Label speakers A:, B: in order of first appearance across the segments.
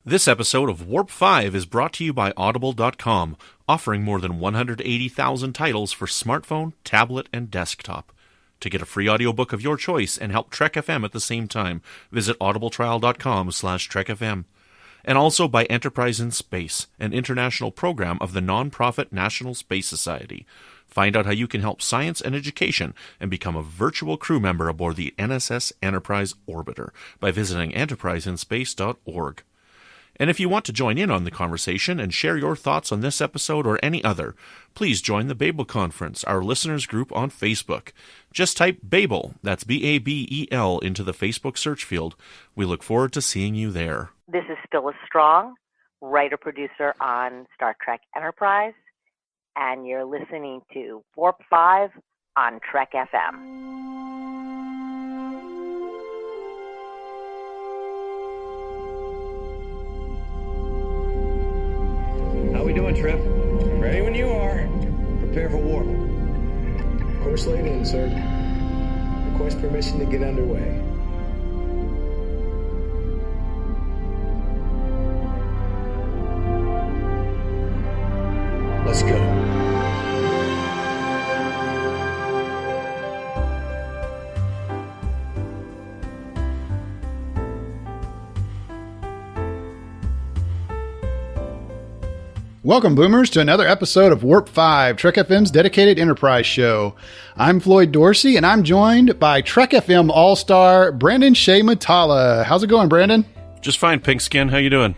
A: This episode of Warp 5 is brought to you by Audible.com, offering more than 180,000 titles for smartphone, tablet, and desktop. To get a free audiobook of your choice and help Trek FM at the same time, visit audibletrial.com/trekfm. And also by Enterprise in Space, an international program of the non-profit National Space Society. Find out how you can help science and education and become a virtual crew member aboard the NSS Enterprise Orbiter by visiting enterpriseinspace.org. And if you want to join in on the conversation and share your thoughts on this episode or any other, please join the Babel Conference, our listeners group on Facebook. Just type Babel, that's B-A-B-E-L, into the Facebook search field. We look forward to seeing you there.
B: This is Phyllis Strong, writer-producer on Star Trek Enterprise, and you're listening to Warp 5 on Trek FM.
C: How we doing, Trip? Ready when you are. Prepare for warp.
D: Course laid in, sir. Request permission to get underway. Let's go.
E: Welcome, Boomers, to another episode of Warp 5, Trek FM's dedicated Enterprise show. I'm Floyd Dorsey, and I'm joined by Trek FM All-Star Brandon Shea Matala. How's it going, Brandon?
A: Just fine, Pink Skin. How you doing?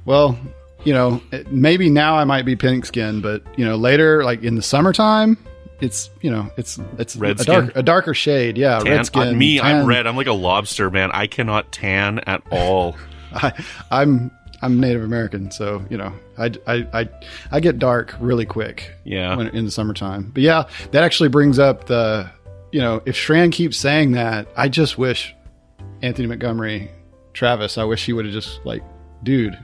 E: Well, you know, maybe now I might be pink skin, but, you know, later, like in the summertime, it's, you know, it's
A: red
E: a darker shade. Yeah,
A: tan.
E: Red skin.
A: Me,
E: tan.
A: I'm red. I'm like a lobster, man. I cannot tan at all.
E: I'm Native American, so, you know, I get dark really quick.
A: Yeah.
E: In the summertime. But yeah, that actually brings up the, you know, if Shran keeps saying that, I just wish Anthony Montgomery, Travis, I wish he would have just like, dude,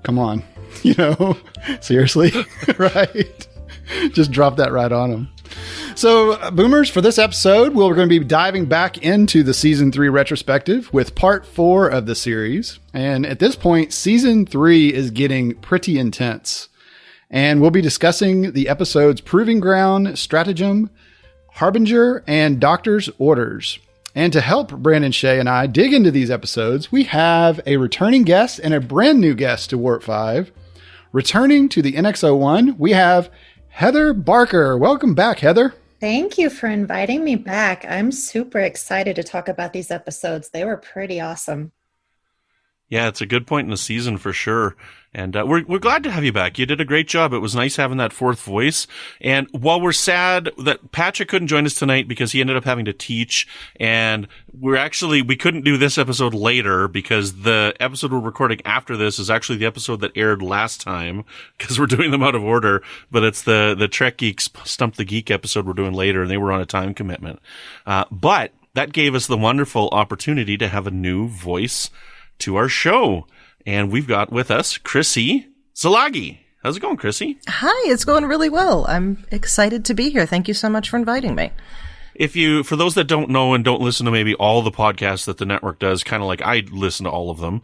E: come on, you know, seriously, right? Just drop that right on him. So, Boomers, for this episode, we're going to be diving back into the Season 3 retrospective with Part 4 of the series. And at this point, Season 3 is getting pretty intense. And we'll be discussing the episodes Proving Ground, Stratagem, Harbinger, and Doctor's Orders. And to help Brandon Shea and I dig into these episodes, we have a returning guest and a brand new guest to Warp 5. Returning to the NX-01, we have Heather Barker. Welcome back, Heather.
F: Thank you for inviting me back. I'm super excited to talk about these episodes. They were pretty awesome.
A: Yeah, it's a good point in the season for sure. And we're glad to have you back. You did a great job. It was nice having that fourth voice. And while we're sad that Patrick couldn't join us tonight because he ended up having to teach, and we couldn't do this episode later because the episode we're recording after this is actually the episode that aired last time because we're doing them out of order. But it's the Trek Geeks Stump the Geek episode we're doing later, and they were on a time commitment. But that gave us the wonderful opportunity to have a new voice to our show. And we've got with us Chrissy Zalagi. How's it going, Chrissy?
G: Hi, it's going really well. I'm excited to be here. Thank you so much for inviting me.
A: For those that don't know and don't listen to maybe all the podcasts that the network does, kind of like I listen to all of them,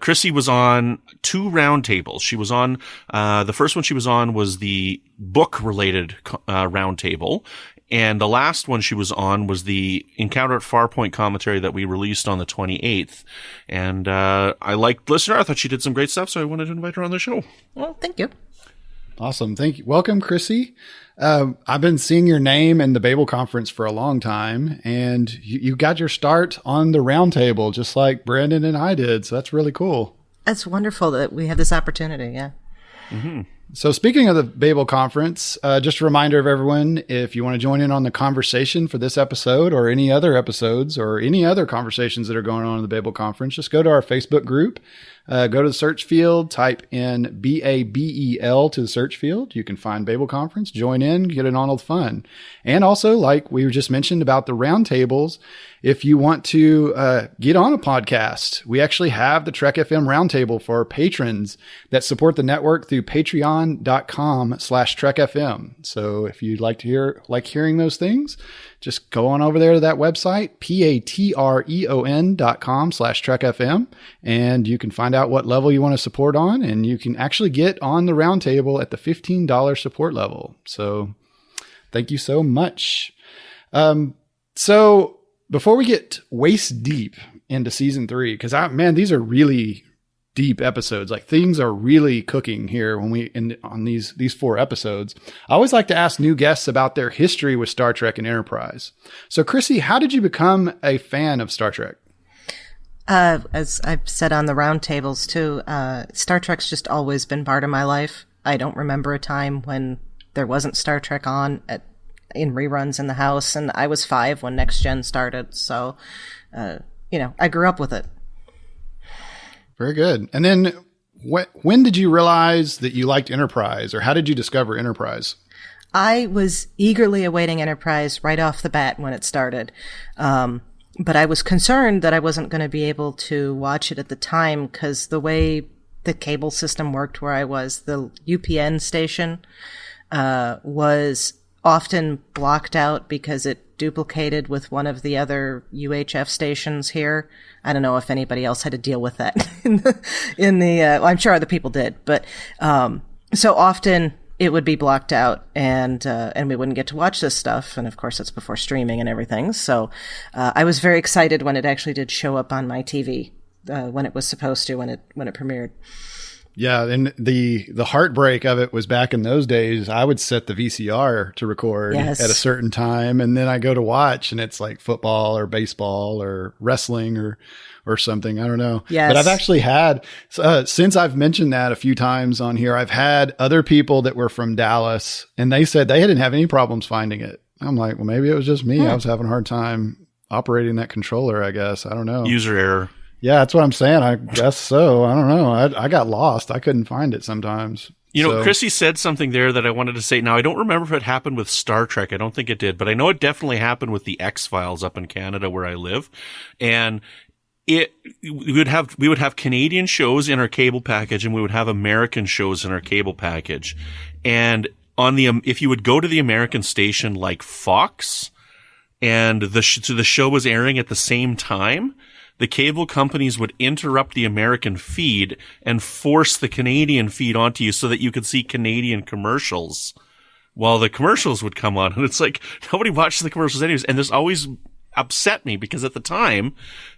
A: Chrissy was on 2 roundtables. She was on, the first one she was on was the book-related roundtable. And the last one she was on was the Encounter at Farpoint commentary that we released on the 28th. And I liked listener. I thought she did some great stuff, so I wanted to invite her on the show.
G: Well, thank you.
E: Awesome. Thank you. Welcome, Chrissy. I've been seeing your name in the Babel Conference for a long time, and you got your start on the roundtable just like Brandon and I did, so that's really cool.
G: It's wonderful that we have this opportunity, yeah.
A: Mm-hmm.
E: So speaking of the Babel Conference, just a reminder of everyone, if you want to join in on the conversation for this episode or any other episodes or any other conversations that are going on in the Babel Conference, just go to our Facebook group, go to the search field, type in BABEL to the search field. You can find Babel Conference, join in, get in on all the fun. And also, like we just mentioned about the roundtables if you want to get on a podcast, we actually have the Trek FM Roundtable for patrons that support the network through patreon.com/Trek FM. So if you'd like to hearing those things, just go on over there to that website, patreon.com/Trek FM, and you can find out what level you want to support on, and you can actually get on the roundtable at the $15 support level. So thank you so much. So before we get waist deep into season 3, because these are really deep episodes. Like, things are really cooking here on these 4 episodes. I always like to ask new guests about their history with Star Trek and Enterprise. So, Chrissy, how did you become a fan of Star Trek?
G: As I've said on the roundtables too, Star Trek's just always been part of my life. I don't remember a time when there wasn't Star Trek on in reruns in the house, and I was 5 when Next Gen started. So, I grew up with it.
E: Very good. And then when did you realize that you liked Enterprise, or how did you discover Enterprise?
G: I was eagerly awaiting Enterprise right off the bat when it started. But I was concerned that I wasn't going to be able to watch it at the time, because the way the cable system worked where I was, the UPN station was often blocked out because it duplicated with one of the other UHF stations here. I don't know if anybody else had to deal with that I'm sure other people did, but so often it would be blocked out, and we wouldn't get to watch this stuff. And of course, it's before streaming and everything. So I was very excited when it actually did show up on my TV when it was supposed to, when it premiered.
E: Yeah, and the heartbreak of it was back in those days, I would set the VCR to record at a certain time, and then I go to watch, and it's like football or baseball or wrestling or something. I don't know.
G: Yes.
E: But I've actually had, since I've mentioned that a few times on here, I've had other people that were from Dallas, and they said they didn't have any problems finding it. I'm like, well, maybe it was just me. I was having a hard time operating that controller, I guess. I don't know.
A: User error.
E: Yeah, that's what I'm saying. I guess so. I don't know. I got lost. I couldn't find it sometimes.
A: Chrissy said something there that I wanted to say. Now, I don't remember if it happened with Star Trek. I don't think it did, but I know it definitely happened with the X-Files up in Canada where I live. And we would have Canadian shows in our cable package, and we would have American shows in our cable package. And if you would go to the American station like Fox, and the show was airing at the same time, the cable companies would interrupt the American feed and force the Canadian feed onto you so that you could see Canadian commercials while the commercials would come on. And it's like, nobody watches the commercials anyways. And this always upset me, because at the time,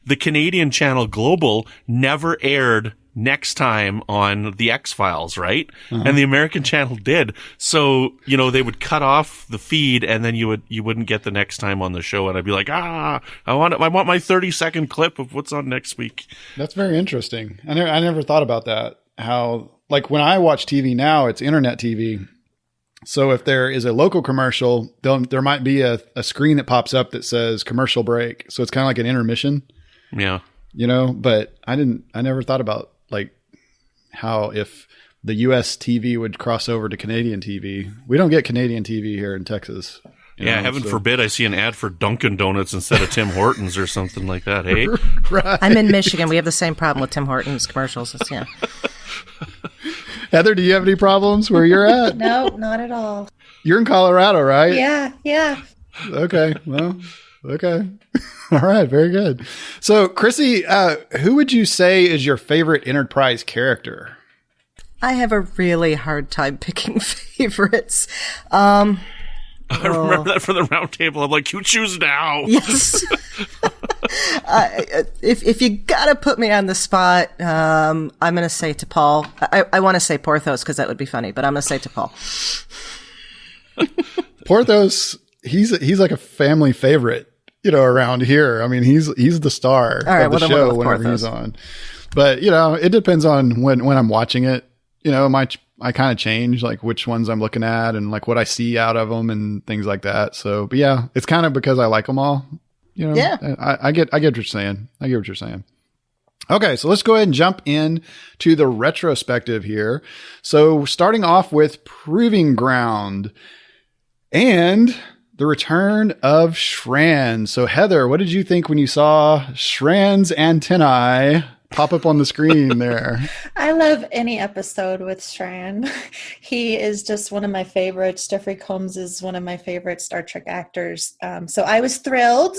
A: the Canadian channel Global never aired Next Time on the X-Files, right? Uh-huh. And the American channel did. So, they would cut off the feed, and then you wouldn't get the Next Time on the show. And I'd be like, I want my 30-second clip of what's on next week.
E: That's very interesting. I never thought about that. How, like, when I watch TV now, it's internet TV. So if there is a local commercial, there might be a screen that pops up that says commercial break. So it's kind of like an intermission.
A: Yeah.
E: But I never thought about, like, how if the US TV would cross over to Canadian TV. We don't get Canadian TV here in Texas.
A: Heaven forbid I see an ad for Dunkin' Donuts instead of Tim Hortons or something like that, hey?
E: Right.
G: I'm in Michigan. We have the same problem with Tim Hortons commercials.
E: Heather, do you have any problems where you're at?
F: No, not at all.
E: You're in Colorado, right?
F: Yeah.
E: Okay. Well, okay. All right. Very good. So, Chrissy, who would you say is your favorite Enterprise character?
G: I have a really hard time picking favorites.
A: I remember that from the round table. I'm like, you choose now.
G: Yes. If you gotta put me on the spot, I'm gonna say T'Pol. I want to say Porthos because that would be funny, but I'm gonna say T'Pol.
E: Porthos, he's like a family favorite, around here. I mean, he's the star of the show whenever he's on. But it depends on when I'm watching it. I kind of change like which ones I'm looking at and like what I see out of them and things like that. So, but yeah, it's kind of because I like them all.
G: Yeah.
E: I get what you're saying. Okay, so let's go ahead and jump in to the retrospective here. So starting off with Proving Ground. And the return of Shran. So Heather, what did you think when you saw Shran's antennae pop up on the screen there?
F: I love any episode with Shran. He is just one of my favorites. Jeffrey Combs is one of my favorite Star Trek actors. So I was thrilled,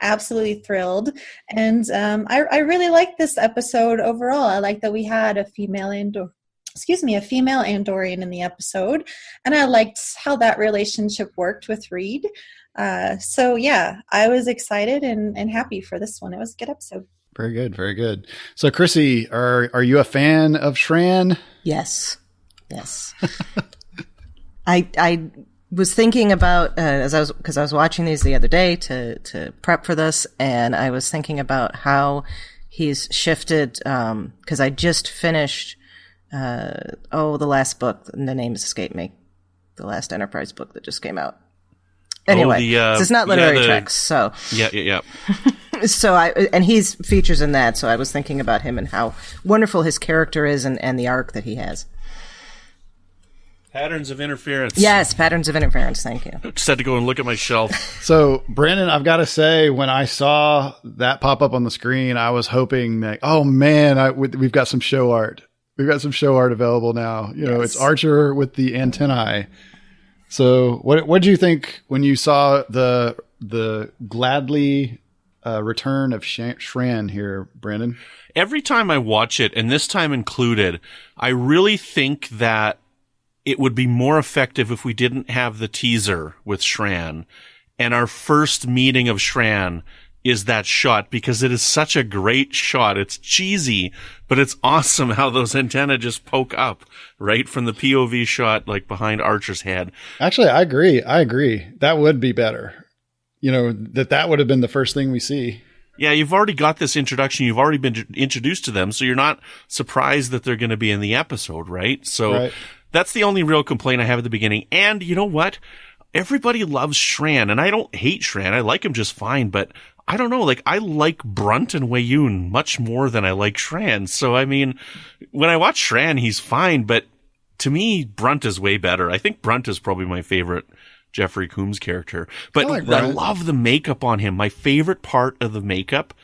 F: absolutely thrilled. And I really liked this episode overall. I like that we had a female Andorian in the episode. And I liked how that relationship worked with Reed. So yeah, I was excited and happy for this one. It was a good episode.
E: Very good. Very good. So Chrissy, are you a fan of Shran?
G: Yes. I was thinking about, because I was watching these the other day to prep for this, and I was thinking about how he's shifted, because I just finished, the last book, and the name has escaped me, the last Enterprise book that just came out. Anyway, it's not literary treks, so.
A: Yeah.
G: So and he's features in that, so I was thinking about him and how wonderful his character is and the arc that he has.
A: Patterns of Interference.
G: Yes, Patterns of Interference, thank you.
A: Just had to go and look at my shelf.
E: So, Brandon, I've got to say, when I saw that pop up on the screen, I was hoping that, oh man, we've got some show art. We've got some show art available now. It's Archer with the antennae. So what did you think when you saw the gladly return of Shran here, Brandon?
A: Every time I watch it, and this time included, I really think that it would be more effective if we didn't have the teaser with Shran. And our first meeting of Shran is that shot, because it is such a great shot. It's cheesy, but it's awesome how those antennae just poke up right from the POV shot, like behind Archer's head.
E: Actually, I agree. That would be better. That would have been the first thing we see.
A: Yeah, you've already got this introduction. You've already been introduced to them, so you're not surprised that they're going to be in the episode, right? So That's the only real complaint I have at the beginning. And you know what? Everybody loves Shran, and I don't hate Shran. I like him just fine, but I don't know, like, I like Brunt and Weyoun much more than I like Shran. So, I mean, when I watch Shran, he's fine, but to me, Brunt is way better. I think Brunt is probably my favorite Jeffrey Combs character. But I love the makeup on him. My favorite part of the makeup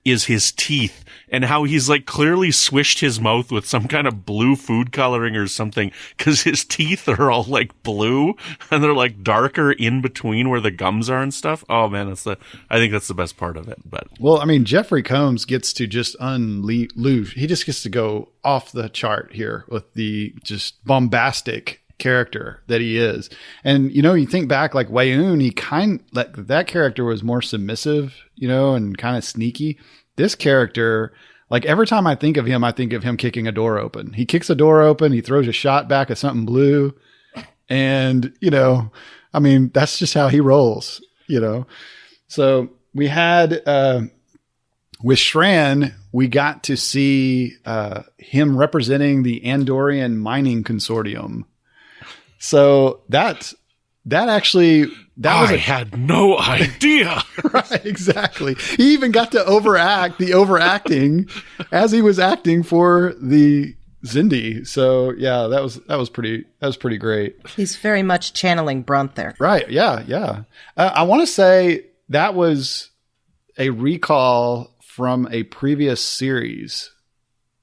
A: is his teeth and how he's like clearly swished his mouth with some kind of blue food coloring or something, because his teeth are all like blue and they're like darker in between where the gums are and stuff. Oh man, I think that's the best part of it. But
E: well, I mean, Jeffrey Combs gets to just unleash. He just gets to go off the chart here with the just bombastic character that he is. And you think back, like Weyoun, that character was more submissive, and kind of sneaky. This character, like every time I think of him kicking a door open. He kicks a door open, he throws a shot back at something blue, and I mean, that's just how he rolls, So we had with Shran, we got to see him representing the Andorian Mining Consortium. So that I
A: had no idea.
E: Right, exactly. He even got to overact the overacting as he was acting for the Xindi. So yeah, that was pretty great.
G: He's very much channeling Brunt there.
E: Right. Yeah. I want to say that was a recall from a previous series.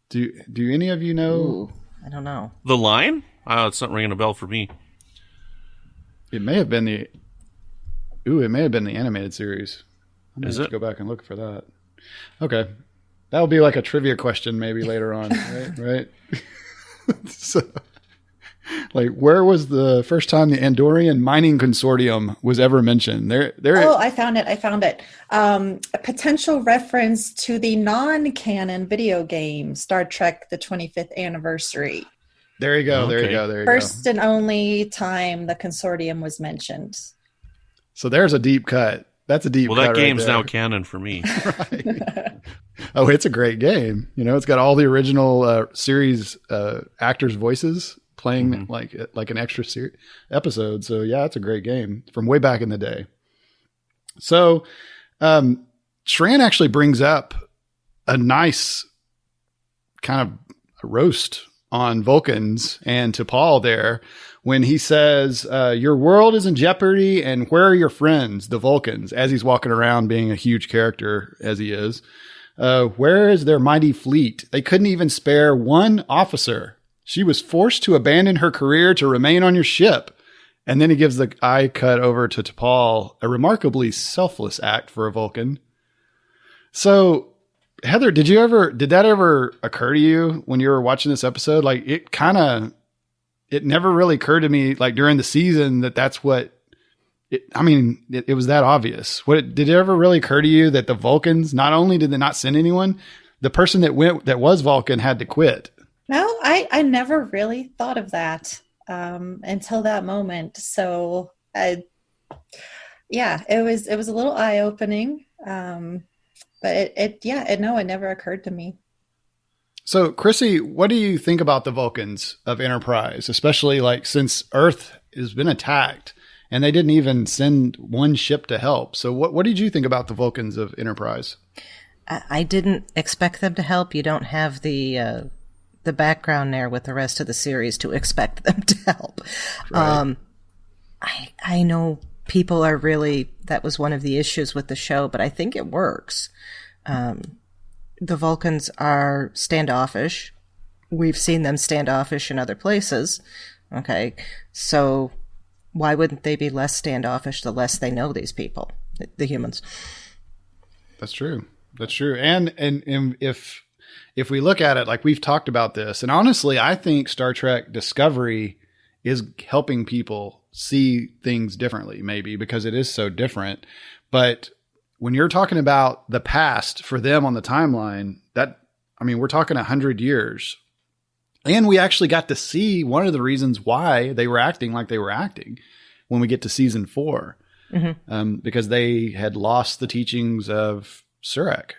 E: Do any of you know?
G: Ooh, I don't know.
A: The line? It's not ringing a bell for me.
E: It may have been the animated series. I'm going to have to go back and look for that. Okay. That'll be like a trivia question maybe later on, right? So, like, where was the first time the Andorian Mining Consortium was ever mentioned?
F: Oh, I found it. A potential reference to the non-canon video game Star Trek: The 25th Anniversary.
E: There you go.
A: Okay.
E: There you go.
F: First and only time the consortium was mentioned.
E: So there's a deep cut. That's a deep cut.
A: Well, that game's
E: right there.
A: now canon for me.
E: Right. Oh, it's a great game. It's got all the original series actors' voices playing like an extra episode. So yeah, it's a great game from way back in the day. So Shran actually brings up a nice kind of roast on Vulcans and to Paul there when he says, your world is in jeopardy and where are your friends, the Vulcans, as he's walking around being a huge character as he is. Where is their mighty fleet? They couldn't even spare one officer. She was forced to abandon her career to remain on your ship. And then he gives the eye cut over to T'Pol, a remarkably selfless act for a Vulcan. So, Heather, did that ever occur to you when you were watching this episode? Like, it never really occurred to me, like during the season, that's what it was that obvious. Did it ever really occur to you that the Vulcans, not only did they not send anyone, the person that was Vulcan had to quit?
F: No, I never really thought of that until that moment. So it was a little eye opening. But it never occurred to me.
E: So, Chrissy, what do you think about the Vulcans of Enterprise, especially like since Earth has been attacked and they didn't even send one ship to help? So what did you think about the Vulcans of Enterprise?
G: I didn't expect them to help. You don't have the background there with the rest of the series to expect them to help. Right. I know people are really, that was one of the issues with the show, but I think it works. The Vulcans are standoffish. We've seen them standoffish in other places. Okay. So why wouldn't they be less standoffish the less they know these people, the humans?
E: That's true. That's true. And if we look at it, like we've talked about this, and honestly, I think Star Trek Discovery is helping people see things differently, maybe because it is so different. But when you're talking about the past for them on the timeline, we're talking 100 years. And we actually got to see one of the reasons why they were acting like they were acting when we get to season 4, because they had lost the teachings of Surak.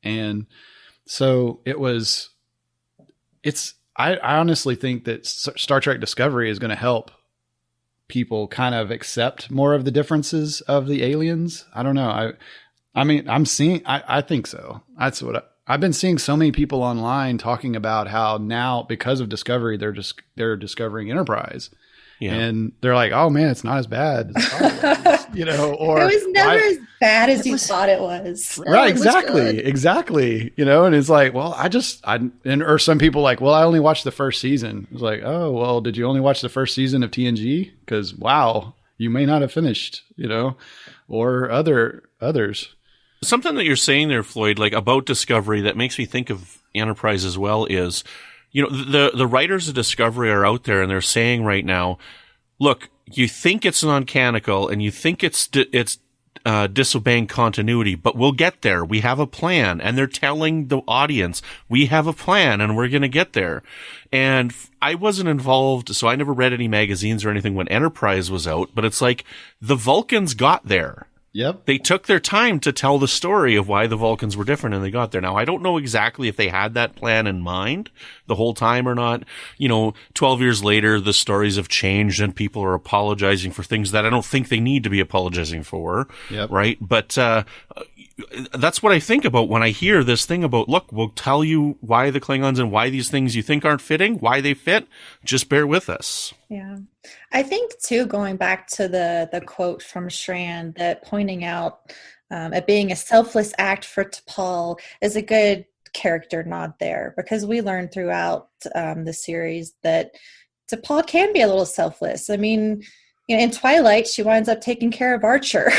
E: And so I honestly think that Star Trek Discovery is going to help people kind of accept more of the differences of the aliens. I don't know. I think so. That's what I've been seeing so many people online talking about how now because of Discovery, they're discovering Enterprise. Yeah. And they're like, oh man, it's not as bad as I thought it was, or
F: it was never as bad as you thought it was.
E: Right. Exactly. And it's like, well, or some people like, well, I only watched the first season. It's like, oh, well, did you only watch the first season of TNG? Because wow, you may not have finished, or others.
A: Something that you're saying there, Floyd, like about Discovery that makes me think of Enterprise as well is, the writers of Discovery are out there and they're saying right now, look, you think it's non-canonical and you think it's disobeying continuity, but we'll get there. We have a plan. And they're telling the audience, we have a plan and we're going to get there. And I wasn't involved, so I never read any magazines or anything when Enterprise was out, but it's like the Vulcans got there.
E: Yep.
A: They took their time to tell the story of why the Vulcans were different and they got there. Now, I don't know exactly if they had that plan in mind the whole time or not. 12 years later, the stories have changed and people are apologizing for things that I don't think they need to be apologizing for.
E: Yep.
A: Right. But, that's what I think about when I hear this thing about, look, we'll tell you why the Klingons and why these things you think aren't fitting, why they fit. Just bear with us.
F: Yeah. I think too, going back to the quote from Shran, that pointing out it being a selfless act for T'Pol is a good character nod there, because we learned throughout the series that T'Pol can be a little selfless. I mean, in Twilight, she winds up taking care of Archer.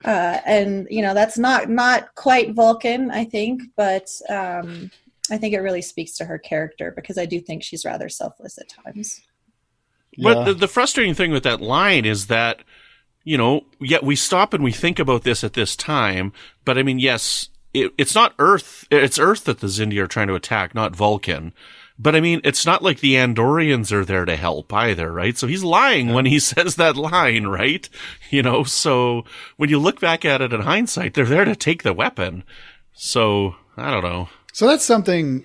F: And that's not quite Vulcan, I think, but I think it really speaks to her character, because I do think she's rather selfless at times.
A: Yeah. But the frustrating thing with that line is that, yet we stop and we think about this at this time, but I mean, yes, it's not Earth, it's Earth that the Xindi are trying to attack, not Vulcan. But I mean, it's not like the Andorians are there to help either, right? So he's lying when he says that line, right? So when you look back at it in hindsight, they're there to take the weapon. So I don't know.
E: So that's something,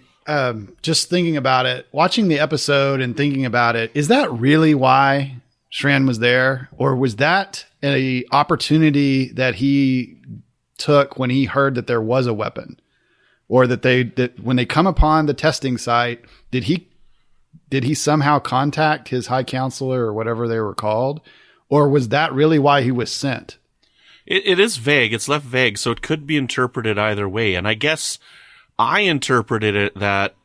E: just thinking about it, watching the episode and thinking about it, is that really why Shran was there? Or was that an opportunity that he took when he heard that there was a weapon? Or that when they come upon the testing site, did he did he somehow contact his high counselor or whatever they were called? Or was that really why he was sent?
A: It is vague. It's left vague, so it could be interpreted either way. And I guess I interpreted it that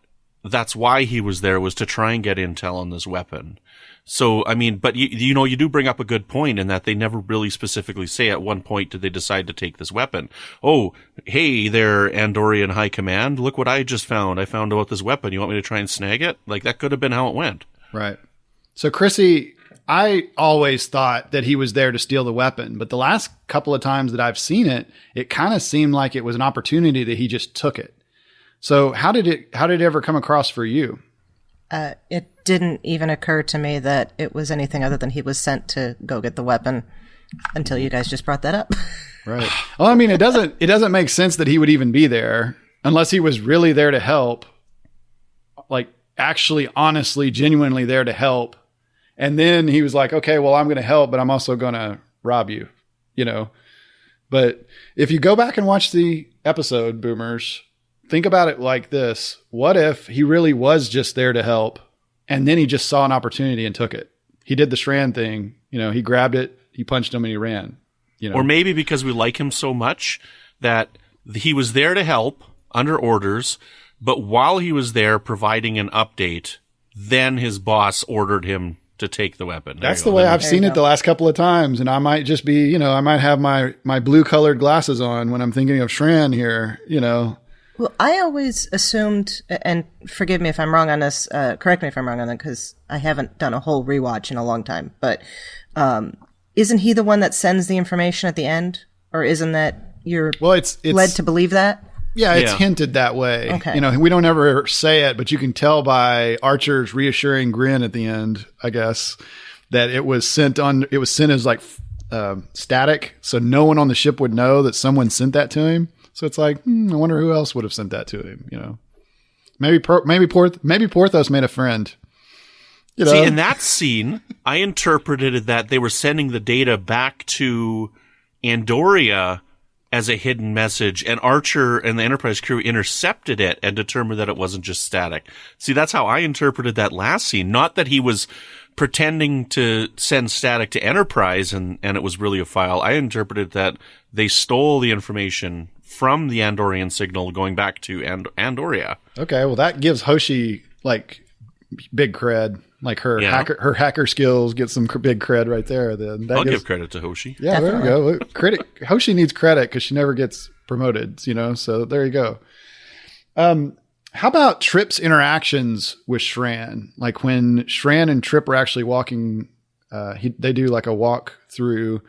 A: that's why he was there, was to try and get intel on this weapon. So, I mean, but you know, you do bring up a good point in that they never really specifically say at one point did they decide to take this weapon. Oh, hey there, Andorian High Command, look what I just found. I found out this weapon. You want me to try and snag it? Like, that could have been how it went.
E: Right. So, Chrissy, I always thought that he was there to steal the weapon, but the last couple of times that I've seen it, it kind of seemed like it was an opportunity that he just took it. So how did it ever come across for you?
G: It didn't even occur to me that it was anything other than he was sent to go get the weapon until you guys just brought that up.
E: Right. Well, I mean, it doesn't make sense that he would even be there unless he was really there to help, like actually, honestly, genuinely there to help. And then he was like, okay, well, I'm going to help, but I'm also going to rob you, you know. But if you go back and watch the episode, Boomers, think about it like this. What if he really was just there to help and then he just saw an opportunity and took it? He did the Shran thing. You know, he grabbed it, he punched him, and he ran. You know?
A: Or maybe because we like him so much that he was there to help under orders, but while he was there providing an update, then his boss ordered him to take the weapon.
E: That's the way I've seen it the last couple of times. And I might just be, you know, I might have my blue colored glasses on when I'm thinking of Shran here, you know.
G: Well, I always assumed, and forgive me if I'm wrong on this, correct me if I'm wrong on that, because I haven't done a whole rewatch in a long time, but isn't he the one that sends the information at the end? Or isn't that you're it's led to believe that?
E: Yeah, it's hinted that way.
G: Okay.
E: You know, we don't ever say it, but you can tell by Archer's reassuring grin at the end, I guess, that it was sent as like static, so no one on the ship would know that someone sent that to him. So it's like, I wonder who else would have sent that to him. You know, maybe Porthos made a friend. You know?
A: See, in that scene, I interpreted it that they were sending the data back to Andoria as a hidden message, and Archer and the Enterprise crew intercepted it and determined that it wasn't just static. See, that's how I interpreted that last scene. Not that he was pretending to send static to Enterprise and it was really a file. I interpreted that they stole the information from the Andorian signal going back to Andoria.
E: Okay, well, that gives Hoshi like big cred. Like her hacker skills get some big cred right there. Then
A: I'll give credit to Hoshi.
E: Yeah, definitely. There you go. Hoshi needs credit because she never gets promoted, you know. So there you go. How about Trip's interactions with Shran? Like when Shran and Trip are actually walking, they do like a walk through,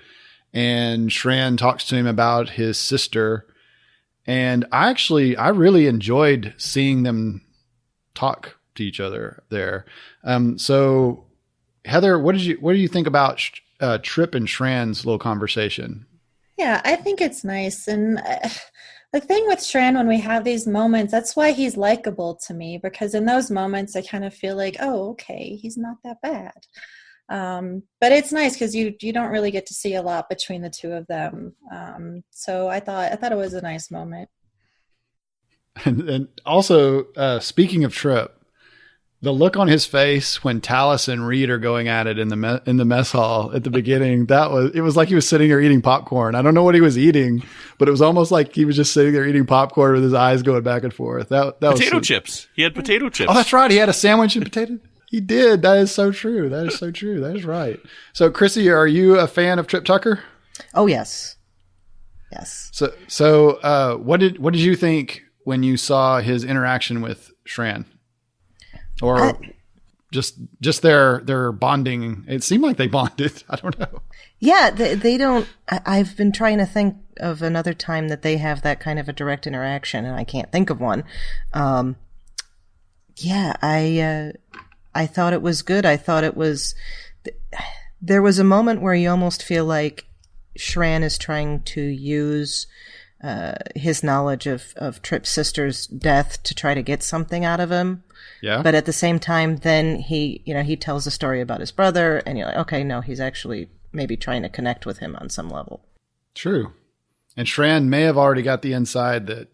E: and Shran talks to him about his sister. And I really enjoyed seeing them talk to each other there. So Heather, what do you think about Trip and Shran's little conversation?
F: Yeah, I think it's nice. And the thing with Shran, when we have these moments, that's why he's likable to me, because in those moments I kind of feel like, oh, okay, he's not that bad. But it's nice because you don't really get to see a lot between the two of them. So I thought it was a nice moment.
E: And also, speaking of Trip, the look on his face when Talos and Reed are going at it in the mess hall at the beginning, it was like he was sitting there eating popcorn. I don't know what he was eating, but it was almost like he was just sitting there eating popcorn with his eyes going back and forth. That
A: potato
E: was
A: chips. He had potato chips.
E: Oh, that's right. He had a sandwich and potato. He did. That is so true. That is right. So, Chrissy, are you a fan of Trip Tucker?
G: Oh, yes. Yes.
E: So, what did you think when you saw his interaction with Shran? Or just their bonding? It seemed like they bonded. I don't know.
G: Yeah, they don't. I've been trying to think of another time that they have that kind of a direct interaction, and I can't think of one. Yeah, I thought it was good. I thought it was. There was a moment where you almost feel like Shran is trying to use his knowledge of Trip's sister's death to try to get something out of him.
E: Yeah.
G: But at the same time, then he tells a story about his brother, and you're like, okay, no, he's actually maybe trying to connect with him on some level.
E: True. And Shran may have already got the inside that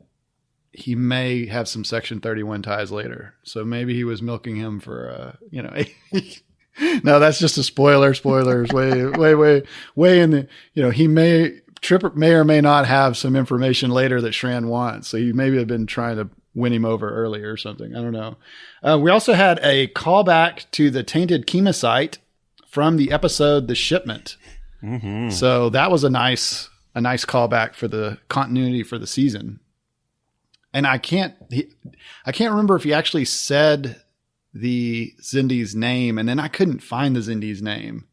E: he may have some Section 31 ties later. So maybe he was milking him for, no, that's just a spoiler. Spoilers way in the, Tripper may or may not have some information later that Shran wants. So he maybe have been trying to win him over earlier or something. I don't know. We also had a callback to the tainted chemosite from the episode The Shipment. Mm-hmm. So that was a nice callback for the continuity for the season. And I can't remember if he actually said the Xindi's name, and then I couldn't find the Xindi's name.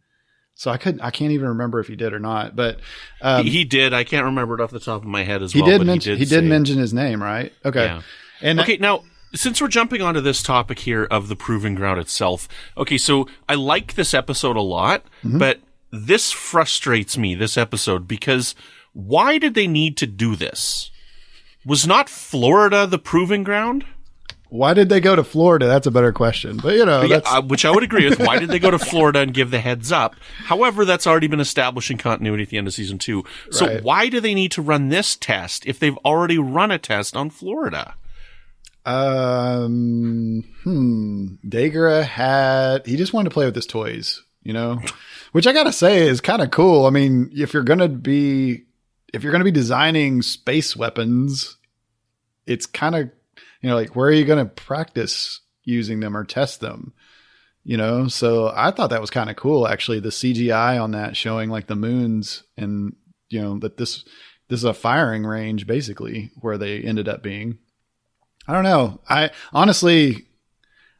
E: So I can't even remember if he did or not, but
A: he did. I can't remember it off the top of my head as
E: he
A: well.
E: Did mention, he did mention his name, right? Okay.
A: Yeah. And now, since we're jumping onto this topic here of the Proving Ground itself, okay, so I like this episode a lot, but this frustrates me, this episode, because why did they need to do this? Was not Florida the Proving Ground?
E: Why did they go to Florida? That's a better question. But
A: which I would agree with. Why did they go to Florida and give the heads up? However, that's already been established in continuity at the end of season 2. So
E: right.
A: Why do they need to run this test if they've already run a test on Florida?
E: Dagra he just wanted to play with his toys, which I gotta say is kind of cool. I mean, if you're gonna be designing space weapons, it's kind of, like, where are you going to practice using them or test them? So I thought that was kind of cool, actually, the CGI on that showing like the moons and, that this is a firing range basically where they ended up being. I don't know. I honestly,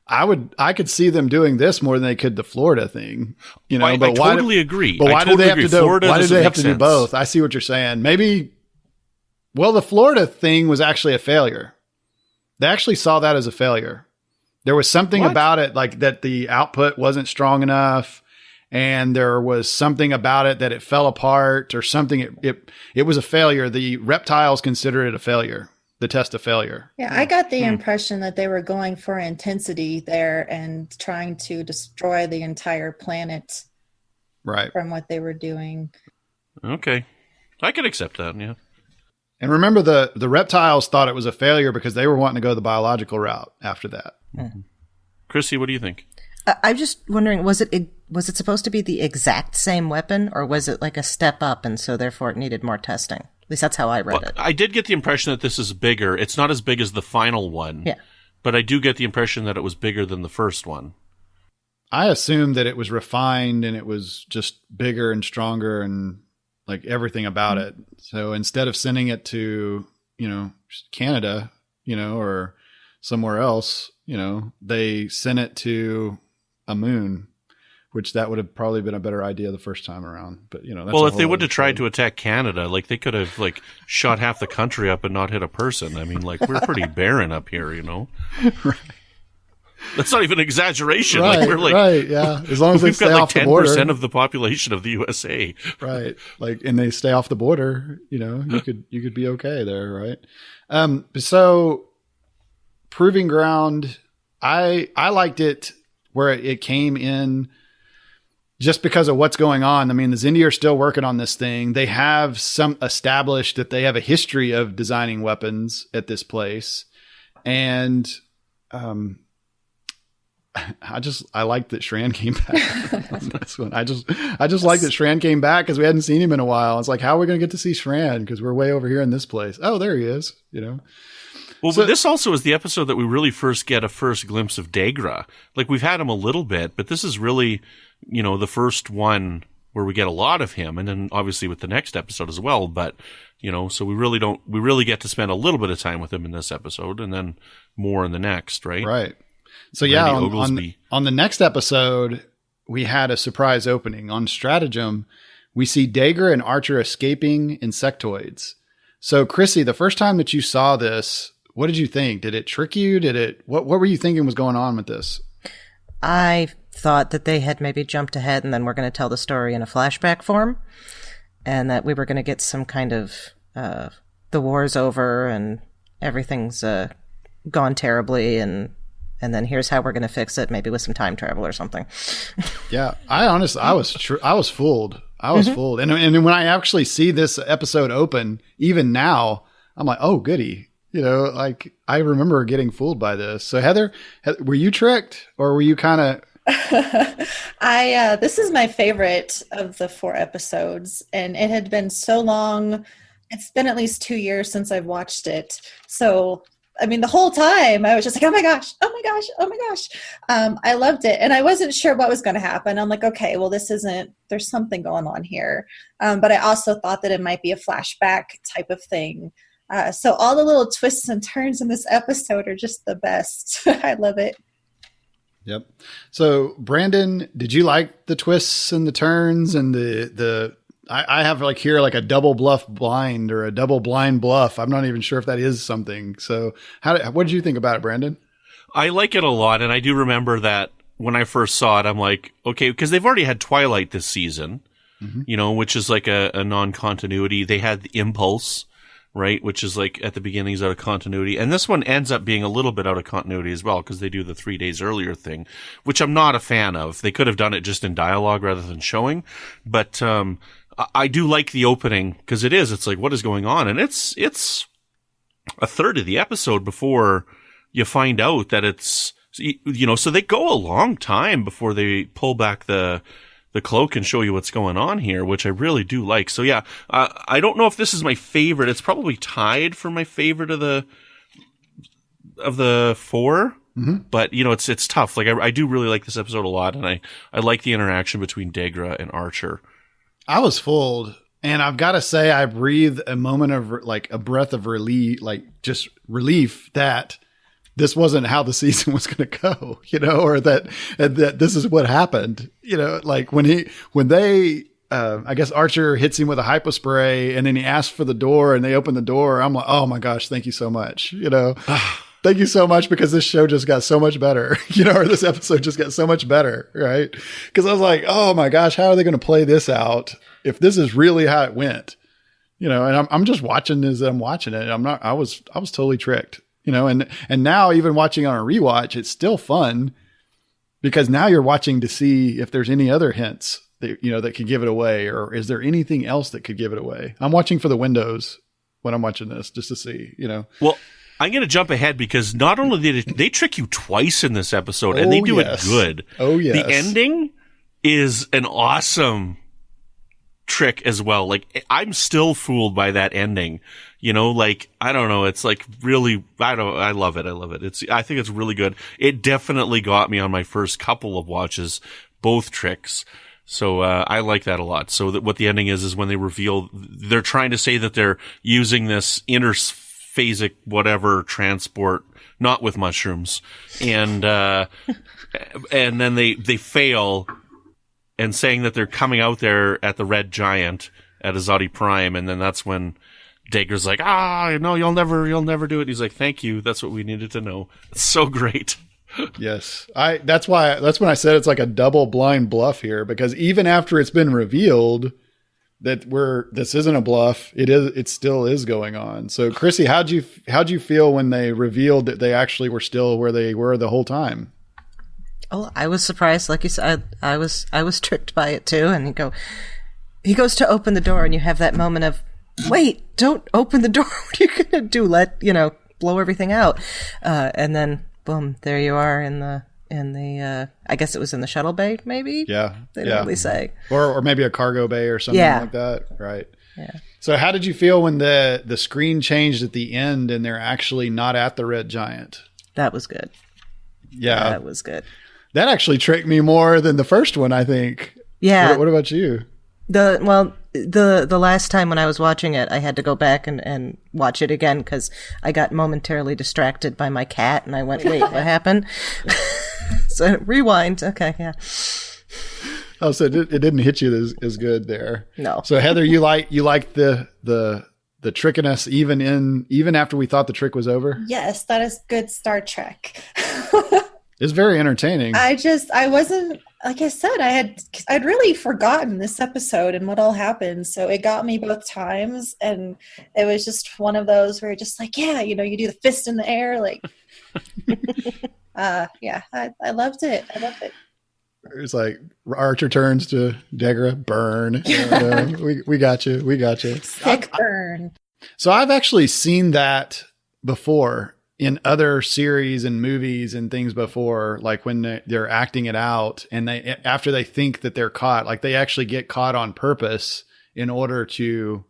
E: I could see them doing this more than they could the Florida thing,
A: But I totally agree.
E: But why did they have to do?
A: Florida
E: why did they have to
A: sense.
E: do both? I see what you're saying. Maybe. Well, the Florida thing was actually a failure. They actually saw that as a failure. There was something about it, like that the output wasn't strong enough, and there was something about it that it fell apart or something. It was a failure. The reptiles considered it a failure. The test of failure.
F: Yeah, I got the impression that they were going for intensity there and trying to destroy the entire planet.
E: Right.
F: From what they were doing.
A: Okay. I can accept that, yeah.
E: And remember, the reptiles thought it was a failure because they were wanting to go the biological route after that.
A: Mm-hmm. Chrissy, what do you think?
G: I'm just wondering, was it supposed to be the exact same weapon, or was it like a step up and so therefore it needed more testing? At least that's how I read it.
A: I did get the impression that this is bigger. It's not as big as the final one.
G: Yeah.
A: But I do get the impression that it was bigger than the first one.
E: I assumed that it was refined and it was just bigger and stronger and like everything about it. So instead of sending it to, Canada, or somewhere else, they sent it to a moon, which that would have probably been a better idea the first time around. But, that's
A: well, if they would have tried to attack Canada, like they could have like shot half the country up and not hit a person. I mean, like we're pretty barren up here,
E: Right.
A: That's not even an exaggeration.
E: Right,
A: like we're like,
E: right, yeah. As long as they stay off the border.
A: We've got like 10% of the population of the USA.
E: Right. Like, and they stay off the border, you could be okay there, right? So Proving Ground, I liked it where it came in just because of what's going on. I mean, the Xindi are still working on this thing. They have some established that they have a history of designing weapons at this place. And, I like that Shran came back on this one. I just like that Shran came back because we hadn't seen him in a while. It's like, how are we going to get to see Shran? Because we're way over here in this place. Oh, there he is.
A: Well, but this also is the episode that we really first get a first glimpse of Dagra. Like we've had him a little bit, but this is really, the first one where we get a lot of him, and then obviously with the next episode as well. But so we really get to spend a little bit of time with him in this episode, and then more in the next, right?
E: Right. So yeah, on the next episode, we had a surprise opening. On Stratagem, we see Dagra and Archer escaping insectoids. So Chrissy, the first time that you saw this, what did you think? Did it trick you? What were you thinking was going on with this?
G: I thought that they had maybe jumped ahead and then we're going to tell the story in a flashback form, and that we were going to get some kind of the war's over and everything's gone terribly, and then here's how we're going to fix it, maybe with some time travel or something.
E: Yeah, I was fooled. I was fooled. And when I actually see this episode open, even now, I'm like, oh, goody. You know, like I remember getting fooled by this. So Heather, were you tricked or were you kind of?
F: This is my favorite of the 4 episodes, and it had been so long. It's been at least 2 years since I've watched it. So, I mean, the whole time I was just like, oh my gosh, oh my gosh, oh my gosh. I loved it. And I wasn't sure what was going to happen. I'm like, okay, well, there's something going on here. But I also thought that it might be a flashback type of thing. So all the little twists and turns in this episode are just the best. I love it.
E: Yep. So Brandon, did you like the twists and the turns and I have like here like a double bluff blind or a double blind bluff. I'm not even sure if that is something. So what did you think about it, Brandon?
A: I like it a lot. And I do remember that when I first saw it, I'm like, okay, because they've already had Twilight this season, you know, which is like a non-continuity. They had the Impulse, right? Which is like at the beginnings out of continuity. And this one ends up being a little bit out of continuity as well, because they do the 3 days earlier thing, which I'm not a fan of. They could have done it just in dialogue rather than showing. But, I do like the opening because it's like, what is going on? And it's a third of the episode before you find out that it's, you know, so they go a long time before they pull back the cloak and show you what's going on here, which I really do like. So yeah, I don't know if this is my favorite. It's probably tied for my favorite of the 4. Mm-hmm. But you know, it's tough. Like I do really like this episode a lot. And I like the interaction between Degra and Archer.
E: I was fooled, and I've got to say I breathed a moment of like a breath of relief, like just relief that this wasn't how the season was going to go, you know, or that this is what happened, you know, like when they I guess Archer hits him with a hypospray and then he asks for the door and they open the door. I'm like, oh my gosh, thank you so much. You know, thank you so much because this show just got so much better, you know, or this episode just got so much better. Right. Cause I was like, oh my gosh, how are they going to play this out if this is really how it went, you know, and I'm just watching as I'm watching it. I was totally tricked, you know, and now even watching on a rewatch, it's still fun because now you're watching to see if there's any other hints that, you know, that could give it away, or is there anything else that could give it away? I'm watching for the windows when I'm watching this just to see, you know.
A: Well, I'm going to jump ahead because not only did they trick you twice in this episode, and they do it good.
E: Oh, yes.
A: The ending is an awesome trick as well. Like, I'm still fooled by that ending. You know, like, I don't know. It's like really, I love it. I love it. I think it's really good. It definitely got me on my first couple of watches, both tricks. So, I like that a lot. So what the ending is when they reveal, they're trying to say that they're using this interphasic whatever transport, not with mushrooms. And then they fail and saying that they're coming out there at the Red Giant at Azadi Prime. And then that's when Degra's like, no, you'll never do it. He's like, thank you. That's what we needed to know. It's so great.
E: Yes. That's when I said it's like a double blind bluff here, because even after it's been revealed that this isn't a bluff, it still is going on. So Chrissy, how'd you feel when they revealed that they actually were still where they were the whole time?
G: Oh, I was surprised. Like you said, I was tricked by it too. And he goes to open the door and you have that moment of, wait, don't open the door. What are you going to do? Blow everything out. And then boom, there you are in the I guess it was in the shuttle bay, maybe?
E: Yeah.
G: They don't really say.
E: Or maybe a cargo bay or something like that. Right.
G: Yeah.
E: So how did you feel when the screen changed at the end and they're actually not at the Red Giant?
G: That was good.
E: Yeah.
G: That was good.
E: That actually tricked me more than the first one, I think.
G: Yeah.
E: What about you?
G: The last time when I was watching it, I had to go back and watch it again because I got momentarily distracted by my cat, and I went, "Wait, what happened?" So rewind. Okay, yeah.
E: Oh, so it didn't hit you as good there.
G: No.
E: So Heather, you like the tricking us even after we thought the trick was over?
F: Yes, that is good Star Trek.
E: It's very entertaining.
F: I wasn't, like I said, I'd really forgotten this episode and what all happened. So it got me both times. And it was just one of those where you're just like, yeah, you do the fist in the air. Like, yeah, I loved it. I loved it.
E: It's like Archer turns to Degra, burn. We got you. We got you.
F: Sick burn.
E: So I've actually seen that before in other series and movies and things before, like when they're acting it out and after they think that they're caught, like they actually get caught on purpose in order to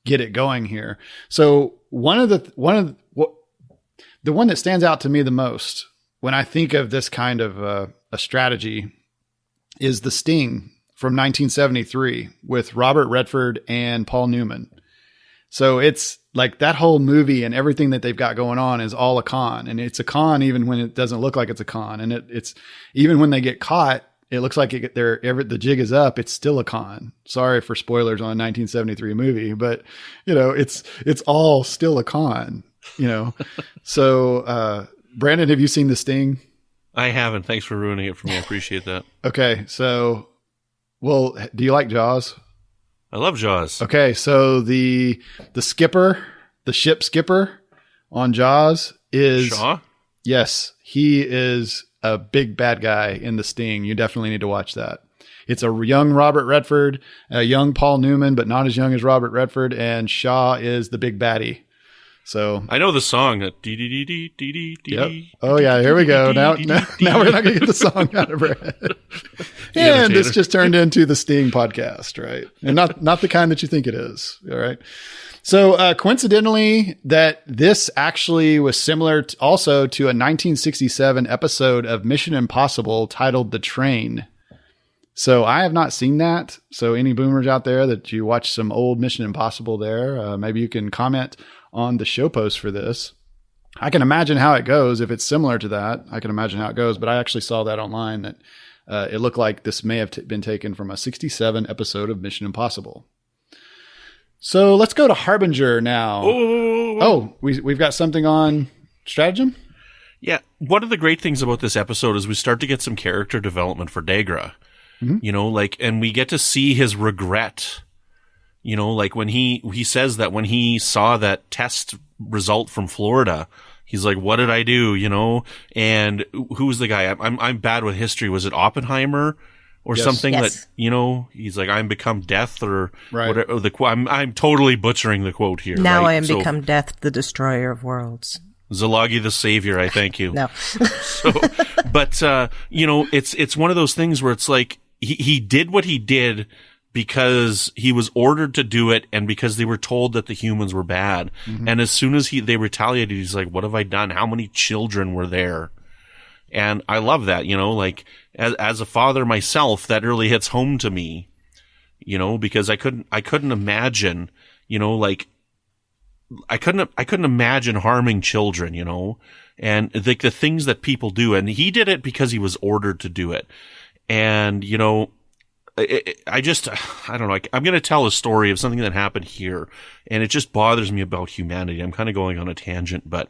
E: get it going here. So the one that stands out to me the most when I think of this kind of a strategy is The Sting from 1973 with Robert Redford and Paul Newman. So it's like that whole movie and everything that they've got going on is all a con, and it's a con even when it doesn't look like it's a con. And it's even when they get caught, it looks like the jig is up. It's still a con. Sorry for spoilers on a 1973 movie, but it's all still a con, So, Brandon, have you seen The Sting?
A: I haven't. Thanks for ruining it for me. I appreciate that.
E: Okay. So, well, do you like Jaws?
A: I love Jaws.
E: Okay, so the skipper, the ship skipper on Jaws is
A: Shaw?
E: Yes, he is a big bad guy in The Sting. You definitely need to watch that. It's a young Robert Redford, a young Paul Newman, but not as young as Robert Redford, and Shaw is the big baddie. So
A: I know the song that dee dee dee dee dee dee.
E: Yep. Oh yeah, here we go. Now we're not gonna get the song out of our head. And this just turned into the Sting podcast, right? And not the kind that you think it is. All right. So coincidentally, that this actually was similar also to a 1967 episode of Mission Impossible titled "The Train." So I have not seen that. So any boomers out there that you watch some old Mission Impossible there, maybe you can comment on the show post for this. I can imagine how it goes. If it's similar to that, I can imagine how it goes. But I actually saw that online that it looked like this may have been taken from a 67 episode of Mission Impossible. So let's go to Harbinger now. Oh, we've got something on stratagem?
A: Yeah. One of the great things about this episode is we start to get some character development for Degra. Mm-hmm. And we get to see his regret. Like when he says that when he saw that test result from Florida, he's like, what did I do? And who was the guy? I'm bad with history. Was it Oppenheimer or something that, he's like, I'm become death or whatever. I'm totally butchering the quote here.
G: Now I am become death, the destroyer of worlds.
A: Zalagi the savior. I thank you.
G: No.
A: But it's one of those things where it's like he did what he did because he was ordered to do it and because they were told that the humans were bad. Mm-hmm. And as soon as they retaliated, he's like, what have I done? How many children were there? And I love that, as a father myself, that really hits home to me, because I couldn't imagine, I couldn't imagine harming children, and like the things that people do. And he did it because he was ordered to do it. And, I don't know. I'm going to tell a story of something that happened here, and it just bothers me about humanity. I'm kind of going on a tangent, but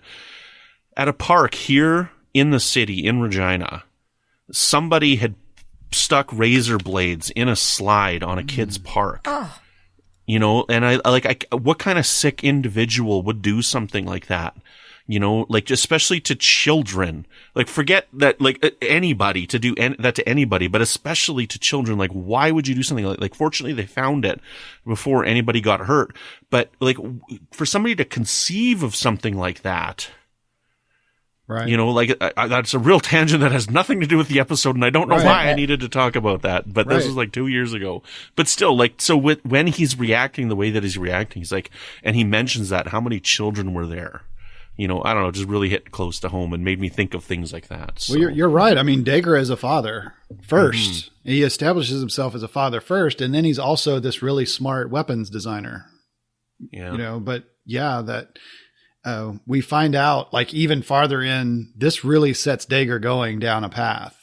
A: at a park here in the city, in Regina, somebody had stuck razor blades in a slide on a kid's park. Oh. And what kind of sick individual would do something like that? Especially to children, forget that, anybody to do that to anybody, but especially to children. Why would you do something fortunately they found it before anybody got hurt. But for somebody to conceive of something like that, right. That's a real tangent that has nothing to do with the episode. And I don't know why I needed to talk about that, but this was 2 years ago. But still, when he's reacting the way that he's reacting, he's like, and he mentions that how many children were there. I don't know, just really hit close to home and made me think of things like that. So.
E: Well, you're right. I mean, Degra is a father first. Mm-hmm. He establishes himself as a father first, and then he's also this really smart weapons designer. Yeah. We find out, even farther in, this really sets Degra going down a path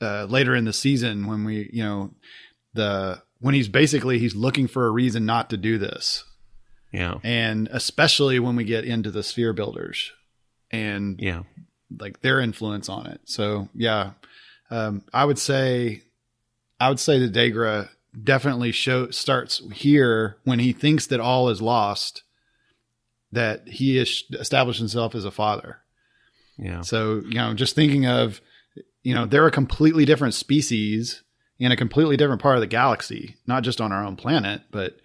E: later in the season when when he's looking for a reason not to do this.
A: Yeah.
E: And especially when we get into the sphere builders and their influence on it. So I would say that Degra definitely starts here when he thinks that all is lost, that he established himself as a father.
A: Yeah.
E: So, just thinking of, they're a completely different species in a completely different part of the galaxy, not just on our own planet, but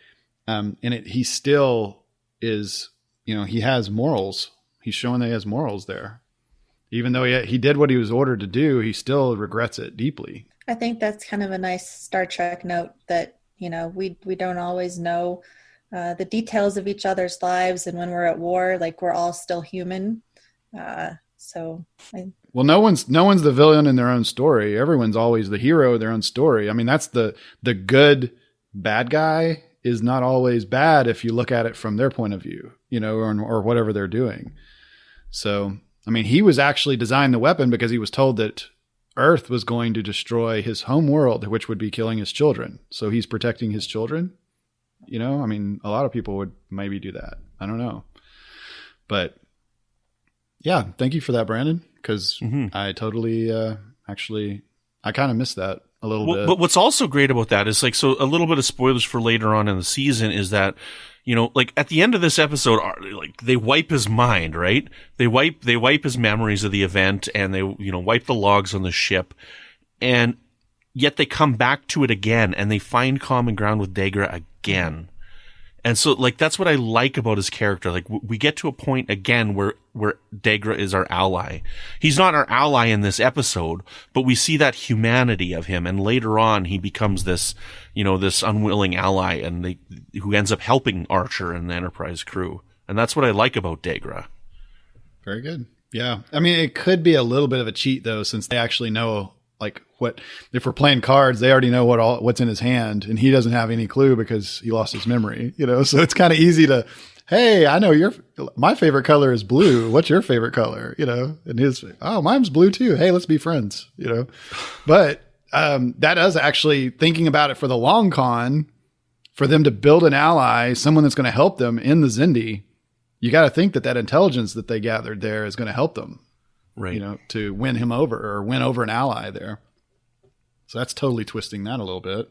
E: he still is, he has morals he's showing that he has morals there. Even though he did what he was ordered to do, he still regrets it deeply.
F: I think that's kind of a nice Star Trek note that, we don't always know the details of each other's lives. And when we're at war, like, we're all still human. Well,
E: no one's the villain in their own story. Everyone's always the hero of their own story. I mean, that's the good bad guy is not always bad if you look at it from their point of view, or whatever they're doing. So, I mean, he was actually designed the weapon because he was told that Earth was going to destroy his home world, which would be killing his children. So he's protecting his children. I mean, a lot of people would maybe do that. I don't know. But yeah, thank you for that, Brandon, because I totally I kind of missed that a little bit.
A: But what's also great about that is, like, so a little bit of spoilers for later on in the season is that, like, at the end of this episode, like, they wipe his mind, right? They wipe his memories of the event, and they, wipe the logs on the ship, and yet they come back to it again, and they find common ground with Degra again. And so, like, that's what I like about his character. Like, we get to a point again where Degra is our ally. He's not our ally in this episode, but we see that humanity of him. And later on, he becomes this, this unwilling ally, and who ends up helping Archer and the Enterprise crew. And that's what I like about Degra.
E: Very good. Yeah. I mean, it could be a little bit of a cheat, though, since they actually know, like, if we're playing cards, they already know what's in his hand, and he doesn't have any clue because he lost his memory, so it's kind of easy to, hey, I know my favorite color is blue. What's your favorite color? And mine's blue too. Hey, let's be friends, but, that is actually thinking about it for the long con, for them to build an ally, someone that's going to help them in the Xindi. You got to think that intelligence that they gathered there is going to help them. Right. To win him over or win over an ally there. So that's totally twisting that a little bit.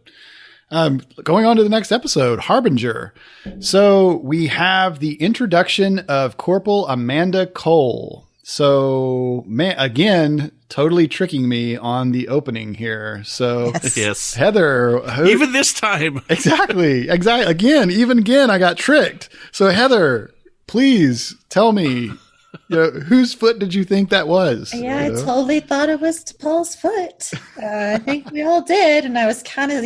E: Going on to the next episode, Harbinger. So we have the introduction of Corporal Amanda Cole. So, again, totally tricking me on the opening here. So,
A: yes.
E: Heather.
A: Even this time.
E: Exactly. Again, I got tricked. So, Heather, please tell me, whose foot did you think that was?
F: Yeah, I totally thought it was Paul's foot. I think we all did, and I was kind of,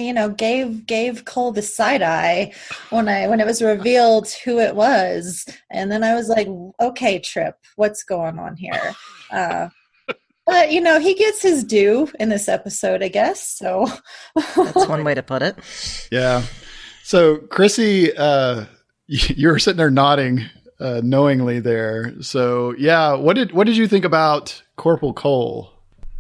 F: gave Cole the side eye when it was revealed who it was, and then I was like, okay, Trip, what's going on here? But he gets his due in this episode, I guess. So
G: that's one way to put it.
E: Yeah. So, Chrissy, you're sitting there nodding. Knowingly there. So yeah, what did you think about Corporal Cole?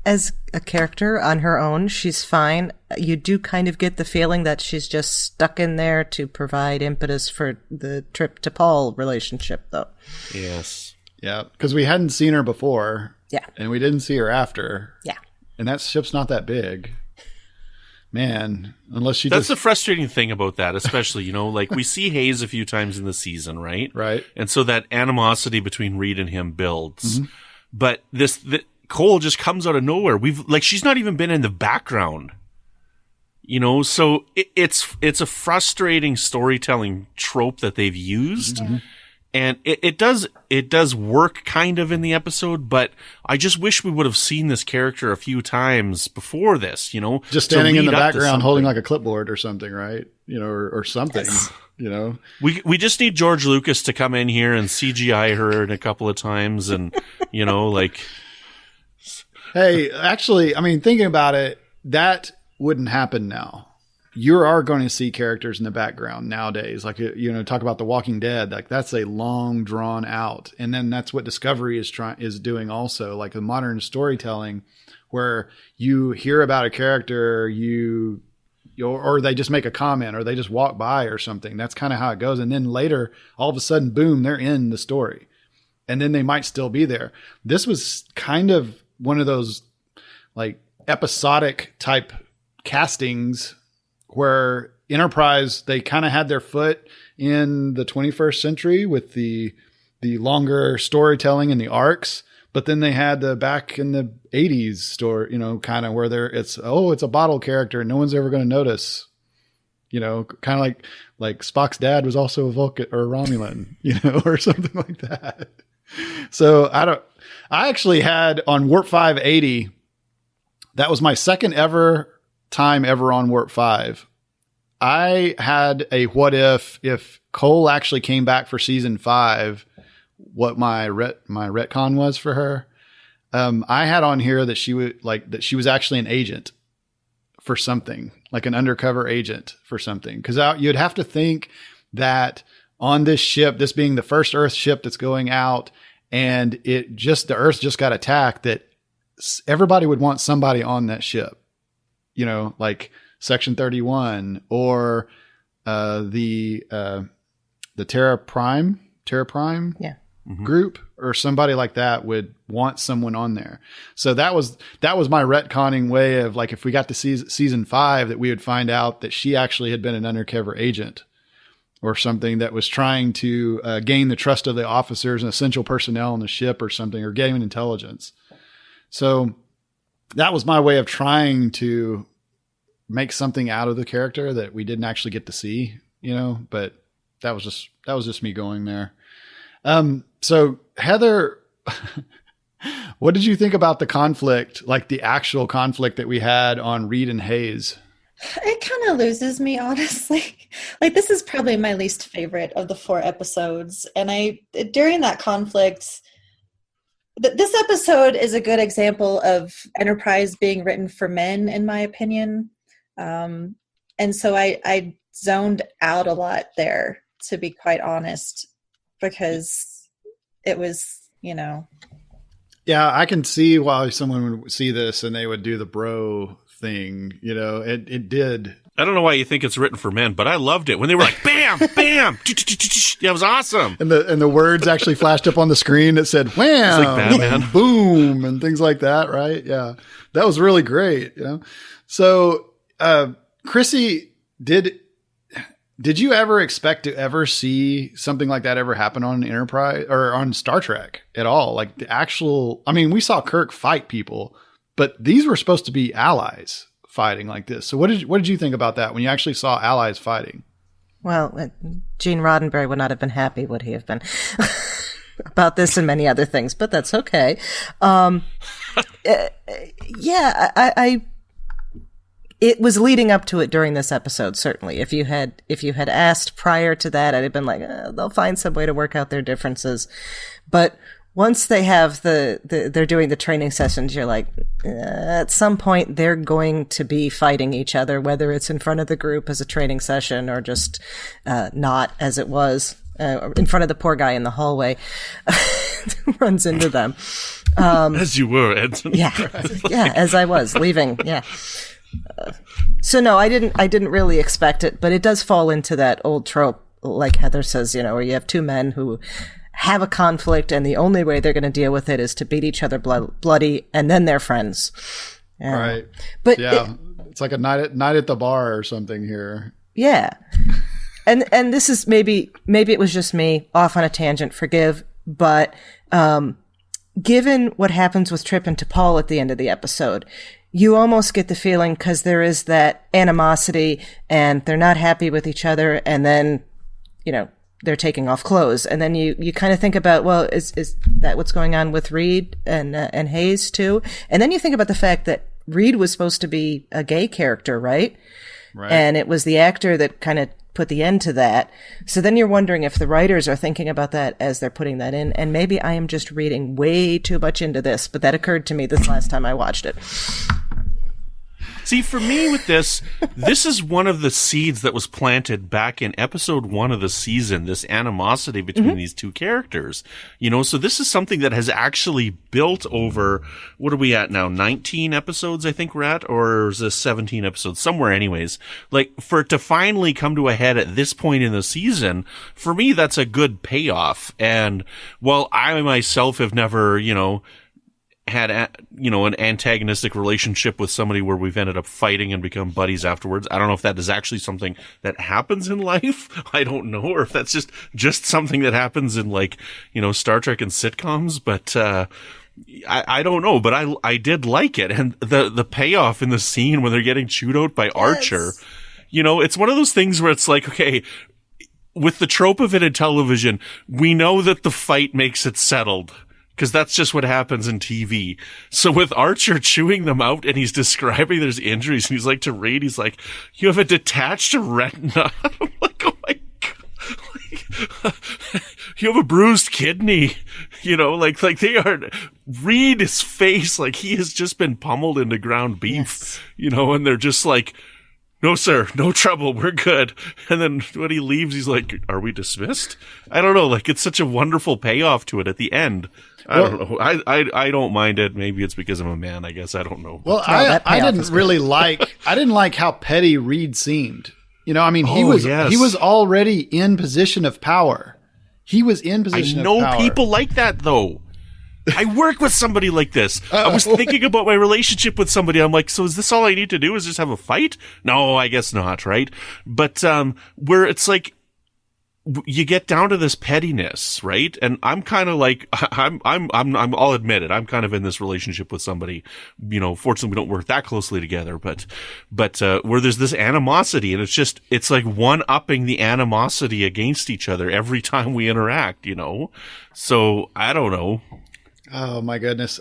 G: As a character on her own, she's fine. You do kind of get the feeling that she's just stuck in there to provide impetus for the Trip to Paul relationship, though.
A: Yes.
E: Yeah, because we hadn't seen her before.
G: Yeah.
E: And we didn't see her after.
G: Yeah.
E: And that ship's not that big. Man, unless
A: That's the frustrating thing about that, especially, like, we see Hayes a few times in the season, right?
E: Right.
A: And so that animosity between Reed and him builds. Mm-hmm. But Cole just comes out of nowhere. She's not even been in the background. So it's a frustrating storytelling trope that they've used. Mm-hmm. And it does work kind of in the episode, but I just wish we would have seen this character a few times before this,
E: just standing in the background holding like a clipboard or something, right? Or something,
A: We just need George Lucas to come in here and CGI her a couple of times, and
E: Hey, actually, I mean, thinking about it, that wouldn't happen now. You are going to see characters in the background nowadays. Like, talk about The Walking Dead. Like, that's a long drawn out. And then that's what Discovery is doing also. Like the modern storytelling where you hear about a character, or they just make a comment or they just walk by or something. That's kind of how it goes. And then later, all of a sudden, boom, they're in the story. And then they might still be there. This was kind of one of those like episodic type castings where Enterprise, they kind of had their foot in the 21st century with the longer storytelling and the arcs, but then they had the back in the 80s story, kind of where it's a bottle character. No one's ever going to notice, kind of like Spock's dad was also a Vulcan or a Romulan, or something like that. So I actually had on Warp 580, that was my second time ever on Warp 5. I had a what if Cole actually came back for season 5, what my retcon was for her. I had on here that she was actually an agent for something, like an undercover agent for something. Because you'd have to think that on this ship, this being the first Earth ship that's going out, and the Earth just got attacked, that everybody would want somebody on that ship, like Section 31 or the Terra Prime
G: Yeah.
E: group, or somebody like that would want someone on there. So that was my retconning way of, like, if we got to season 5, that we would find out that she actually had been an undercover agent or something that was trying to gain the trust of the officers and essential personnel on the ship or something, or gain intelligence. So that was my way of trying to make something out of the character that we didn't actually get to see, but that was just me going there. So Heather, what did you think about the conflict, like the actual conflict that we had on Reed and Hayes?
F: It kind of loses me, honestly. Like, this is probably my least favorite of the 4 episodes. And during that conflict, this episode is a good example of Enterprise being written for men, in my opinion. And so I zoned out a lot there, to be quite honest, because it was,
E: Yeah, I can see why someone would see this and they would do the bro thing. It did.
A: I don't know why you think it's written for men, but I loved it when they were like, bam, bam. That was awesome.
E: And the words actually flashed up on the screen that said, wham,
A: it's like Batman.
E: And boom, and things like that, right? Yeah. That was really great. So, Chrissy, did you ever expect to ever see something like that ever happen on Enterprise or on Star Trek at all? Like we saw Kirk fight people, but these were supposed to be allies fighting like this. So what did you think about that when you actually saw allies fighting?
G: Well, Gene Roddenberry would not have been happy, would he have been, about this and many other things, but that's okay. It was leading up to it during this episode, certainly. If you had asked prior to that, I'd have been like, they'll find some way to work out their differences. But once they have they're doing the training sessions, you're like, at some point they're going to be fighting each other, whether it's in front of the group as a training session or just not, as it was in front of the poor guy in the hallway runs into them.
A: As you were, Edson.
G: Yeah, yeah, as I was leaving. Yeah. So no, I didn't really expect it, but it does fall into that old trope, like Heather says, where you have two men who have a conflict and the only way they're going to deal with it is to beat each other bloody, and then they're friends.
E: Right.
G: But
E: yeah, it's like a night at the bar or something here.
G: Yeah. And this is maybe it was just me off on a tangent, forgive, but given what happens with Trip and T'Pol at the end of the episode, you almost get the feeling, because there is that animosity and they're not happy with each other, and then, they're taking off clothes. And then you kind of think about, well, is that what's going on with Reed and Hayes too? And then you think about the fact that Reed was supposed to be a gay character, right? Right. And it was the actor that kind of put the end to that. So then you're wondering if the writers are thinking about that as they're putting that in. And maybe I am just reading way too much into this, but that occurred to me this last time I watched it.
A: See, for me with this is one of the seeds that was planted back in episode 1 of the season, this animosity between these two characters. So this is something that has actually built over, what are we at now, 19 episodes I think we're at, or is this 17 episodes? Somewhere anyways. Like, for it to finally come to a head at this point in the season, for me that's a good payoff. And while I myself have never, had an antagonistic relationship with somebody where we've ended up fighting and become buddies afterwards. I don't know if that is actually something that happens in life. I don't know, or if that's just something that happens in Star Trek and sitcoms. But I don't know. But I did like it, and the payoff in the scene when they're getting chewed out by Archer. It's one of those things where it's like, okay, with the trope of it in television, we know that the fight makes it settled. Because that's just what happens in TV. So with Archer chewing them out and he's describing there's injuries and he's like to Reed, he's like, you have a detached retina. I'm like, oh my God. You have a bruised kidney. You know, like they are, Reed his face, like he has just been pummeled into ground beef, yes. You know, and they're just like, no, sir, no trouble, we're good. And then when he leaves, he's like, are we dismissed? I don't know, like it's such a wonderful payoff to it at the end. I don't know. I don't mind it. Maybe it's because I'm a man, I guess. I don't know.
E: Well, I didn't really I didn't like how petty Reed seemed. You know, I mean, he was already in position of power. He was in position of power.
A: I know people like that, though. I work with somebody like this. I was thinking about my relationship with somebody. I'm like, so is this all I need to do is just have a fight? No, I guess not, right? But where it's like, you get down to this pettiness, right? And I'm kind of like, I'll admit it. I'm kind of in this relationship with somebody, you know, fortunately we don't work that closely together, but where there's this animosity and it's like one-upping the animosity against each other every time we interact, you know? So I don't know.
E: Oh my goodness.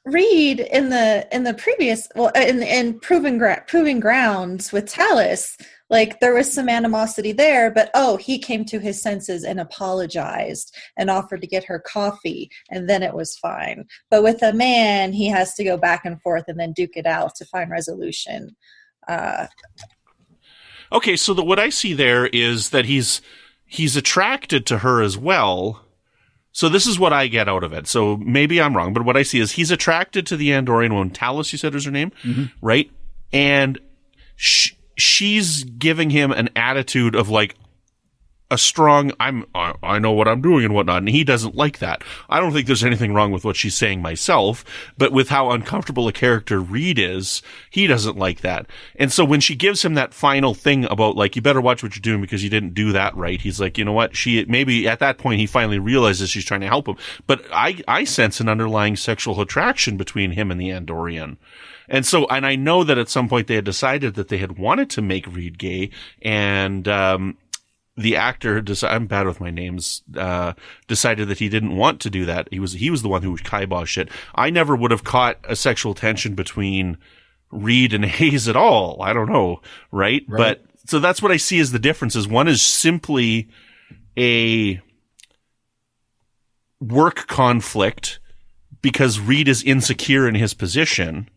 F: Reed in the previous, in Proving Grounds with Talus, like there was some animosity there, but he came to his senses and apologized and offered to get her coffee, and then it was fine. But with a man, he has to go back and forth and then duke it out to find resolution.
A: Okay, so what I see there is that he's attracted to her as well. So this is what I get out of it. So maybe I'm wrong, but what I see is he's attracted to the Andorian woman, Talus, you said is her name, right? And she's giving him an attitude of like a strong, I know what I'm doing and whatnot, and he doesn't like that. I don't think there's anything wrong with what she's saying myself, but with how uncomfortable a character Reed is, he doesn't like that. And so when she gives him that final thing about like, you better watch what you're doing because you didn't do that right, he's like, you know what, maybe at that point he finally realizes she's trying to help him. But I sense an underlying sexual attraction between him and the Andorian. And so, and I know that at some point they had decided that they had wanted to make Reed gay, and the actor, I'm bad with my names, decided that he didn't want to do that. He was the one who would kibosh it. I never would have caught a sexual tension between Reed and Hayes at all. I don't know, right? But so that's what I see as the differences. One is simply a work conflict because Reed is insecure in his position.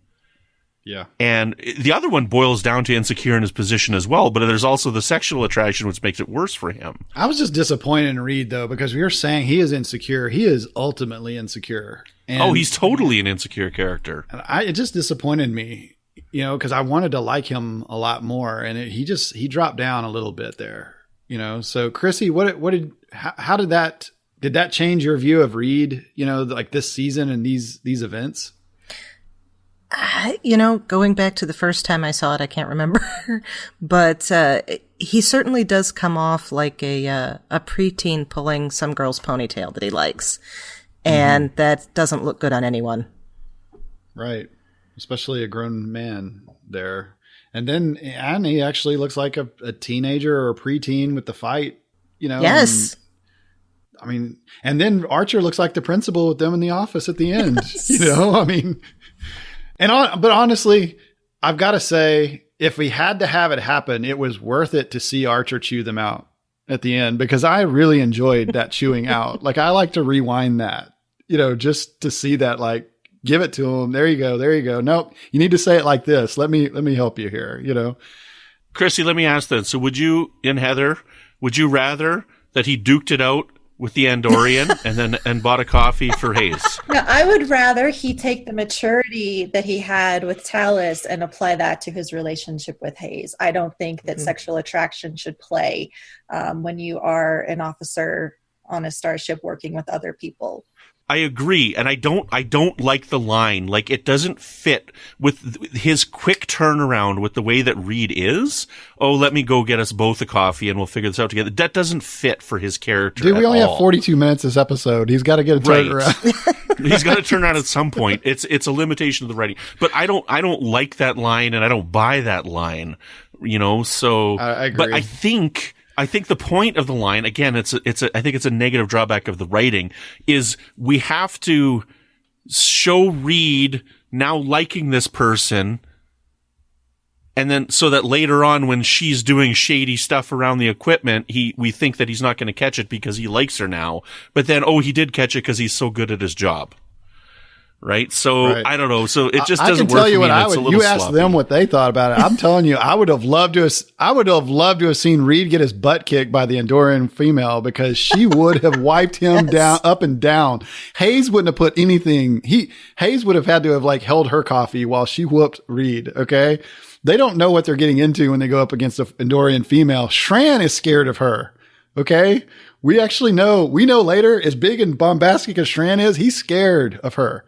E: Yeah. And
A: the other one boils down to insecure in his position as well, but there's also the sexual attraction, which makes it worse for him.
E: I was just disappointed in Reed, though, because we were saying he is insecure. He is ultimately insecure. And
A: he's totally an insecure character.
E: And it just disappointed me, you know, because I wanted to like him a lot more, and he dropped down a little bit there, you know. So, Chrissy, how did that change your view of Reed, you know, like this season and these events?
G: You know, going back to the first time I saw it, I can't remember, but he certainly does come off like a preteen pulling some girl's ponytail that he likes, and that doesn't look good on anyone.
E: Right, especially a grown man there. And he actually looks like a teenager or a preteen with the fight, you know.
G: Yes.
E: And then Archer looks like the principal with them in the office at the end, yes. You know, I mean... But honestly, I've got to say, if we had to have it happen, it was worth it to see Archer chew them out at the end, because I really enjoyed that chewing out. Like, I like to rewind that, you know, just to see that, like, give it to him. There you go. There you go. Nope. You need to say it like this. Let me help you here, you know.
A: Chrissy, let me ask then. So would you rather that he duked it out with the Andorian and bought a coffee for Hayes?
F: No, I would rather he take the maturity that he had with Talus and apply that to his relationship with Hayes. I don't think that sexual attraction should play when you are an officer on a starship working with other people.
A: I agree, and I don't like the line. Like, it doesn't fit with his quick turnaround with the way that Reed is. Oh, let me go get us both a coffee and we'll figure this out together. That doesn't fit for his character.
E: Dude, we only have 42 minutes this episode. He's got to get a turnaround.
A: He's got to turn around at some point. It's a limitation of the writing. But I don't like that line, and I don't buy that line. You know, so
E: I agree.
A: But I think I think the point of the line, again, I think it's a negative drawback of the writing, is we have to show Reed now liking this person, and then so that later on when she's doing shady stuff around the equipment, we think that he's not going to catch it because he likes her now, but then, he did catch it because he's so good at his job. Right. So I don't know. So it just doesn't work. I can tell you what I would.
E: You asked them what they thought about it. I'm telling you, I would have loved to have seen Reed get his butt kicked by the Andorian female, because she would have wiped him down, up and down. Hayes wouldn't have put anything. Hayes would have had to have like held her coffee while she whooped Reed. Okay. They don't know what they're getting into when they go up against an Andorian female. Shran is scared of her. Okay. We know later, as big and bombastic as Shran is, he's scared of her.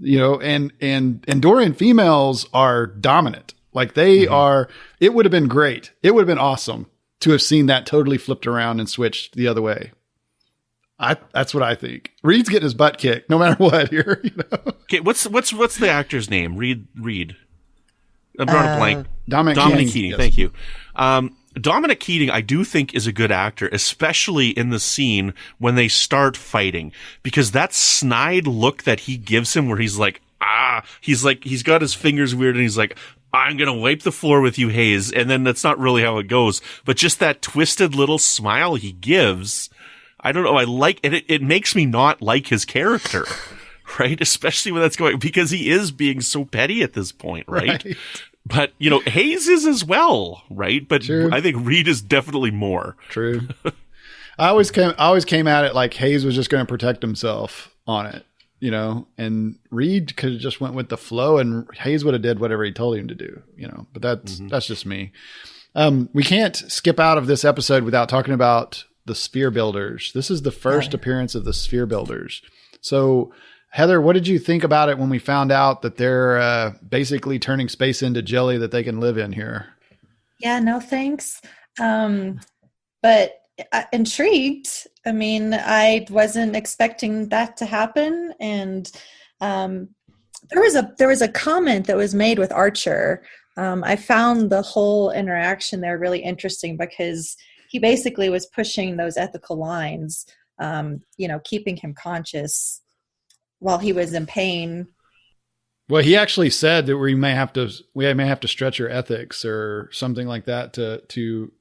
E: And Andorian females are dominant. Like they are, it would have been great. It would have been awesome to have seen that totally flipped around and switched the other way. That's what I think. Reed's getting his butt kicked no matter what here.
A: Okay. What's the actor's name? Reed. I'm drawing a blank.
E: Dominic
A: Keating.
E: Yes.
A: Thank you. Dominic Keating, I do think, is a good actor, especially in the scene when they start fighting, because that snide look that he gives him where he's like, he's got his fingers weird and he's like, I'm going to wipe the floor with you, Hayes. And then that's not really how it goes, but just that twisted little smile he gives. I don't know. I like it. It makes me not like his character, right? Especially when that's going, because he is being so petty at this point, right? But, Hayes is as well, right? But True. I think Reed is definitely more.
E: True. I always came at it like Hayes was just going to protect himself on it, and Reed could have just went with the flow, and Hayes would have did whatever he told him to do, but that's just me. We can't skip out of this episode without talking about the Sphere Builders. This is the first appearance of the Sphere Builders. So, Heather, what did you think about it when we found out that they're basically turning space into jelly that they can live in here?
F: Yeah, no thanks. But intrigued. I mean, I wasn't expecting that to happen. And there was a comment that was made with Archer. I found the whole interaction there really interesting, because he basically was pushing those ethical lines, keeping him conscious while he was in pain.
E: Well, he actually said that we may have to stretch your ethics or something like that to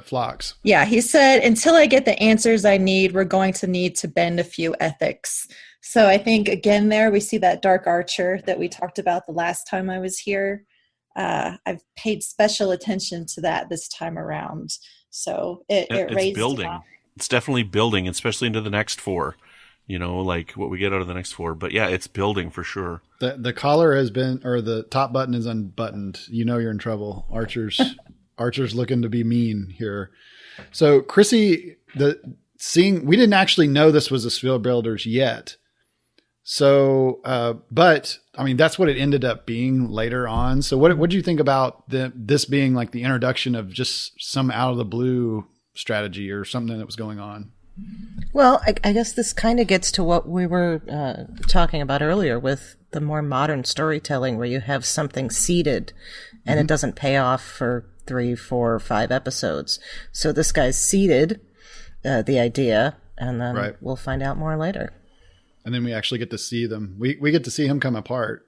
E: Phlox.
F: Yeah, he said, until I get the answers I need, we're going to need to bend a few ethics. So I think, again, there we see that Dark Archer that we talked about the last time I was here. I've paid special attention to that this time around. So it raised
A: building. It's definitely building, especially into the next four. Like what we get out of the next four. But yeah, it's building for sure.
E: The collar has been, or the top button is unbuttoned. You're in trouble. Archer's looking to be mean here. So Chrissy, we didn't actually know this was the Sphere Builders yet. So, but I mean, that's what it ended up being later on. So what do you think about this being like the introduction of just some out of the blue strategy or something that was going on?
G: Well, I guess this kind of gets to what we were talking about earlier with the more modern storytelling, where you have something seeded and it doesn't pay off for 3, 4, 5 episodes. So this guy's seeded the idea, and then we'll find out more later.
E: And then we actually get to see them. We get to see him come apart,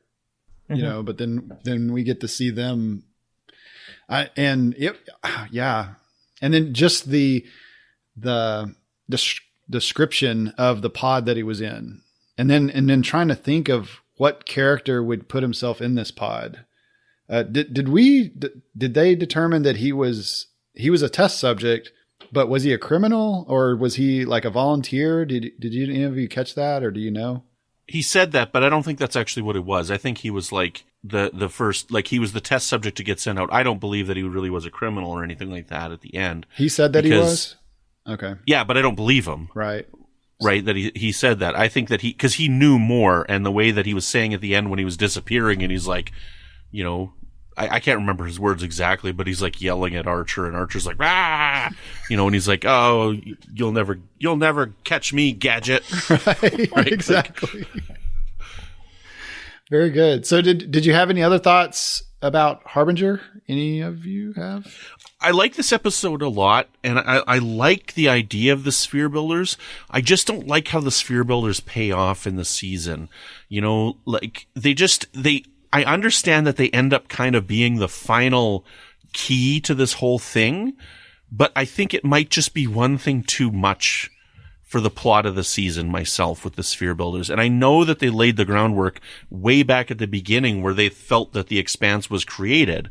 E: but then we get to see them. And then just the description of the pod that he was in, and then trying to think of what character would put himself in this pod. Did they determine that he was a test subject, but was he a criminal or was he like a volunteer? Did any of you catch that, or do you know?
A: He said that, but I don't think that's actually what it was. I think he was like the first, like he was the test subject to get sent out. I don't believe that he really was a criminal or anything like that at the end.
E: He said that he was? Okay.
A: Yeah, but I don't believe him.
E: Right.
A: That he said that. I think that because he knew more, and the way that he was saying at the end when he was disappearing, and he's like, I can't remember his words exactly, but he's like yelling at Archer, and Archer's like, "Ah!" And he's like, "Oh, you'll never catch me, Gadget."
E: Right, exactly. Very good. So did you have any other thoughts about Harbinger? Any of you have?
A: I like this episode a lot, and I like the idea of the sphere builders. I just don't like how the sphere builders pay off in the season. You know, like I understand that they end up kind of being the final key to this whole thing, but I think it might just be one thing too much for the plot of the season myself with the sphere builders. And I know that they laid the groundwork way back at the beginning where they felt that the Expanse was created,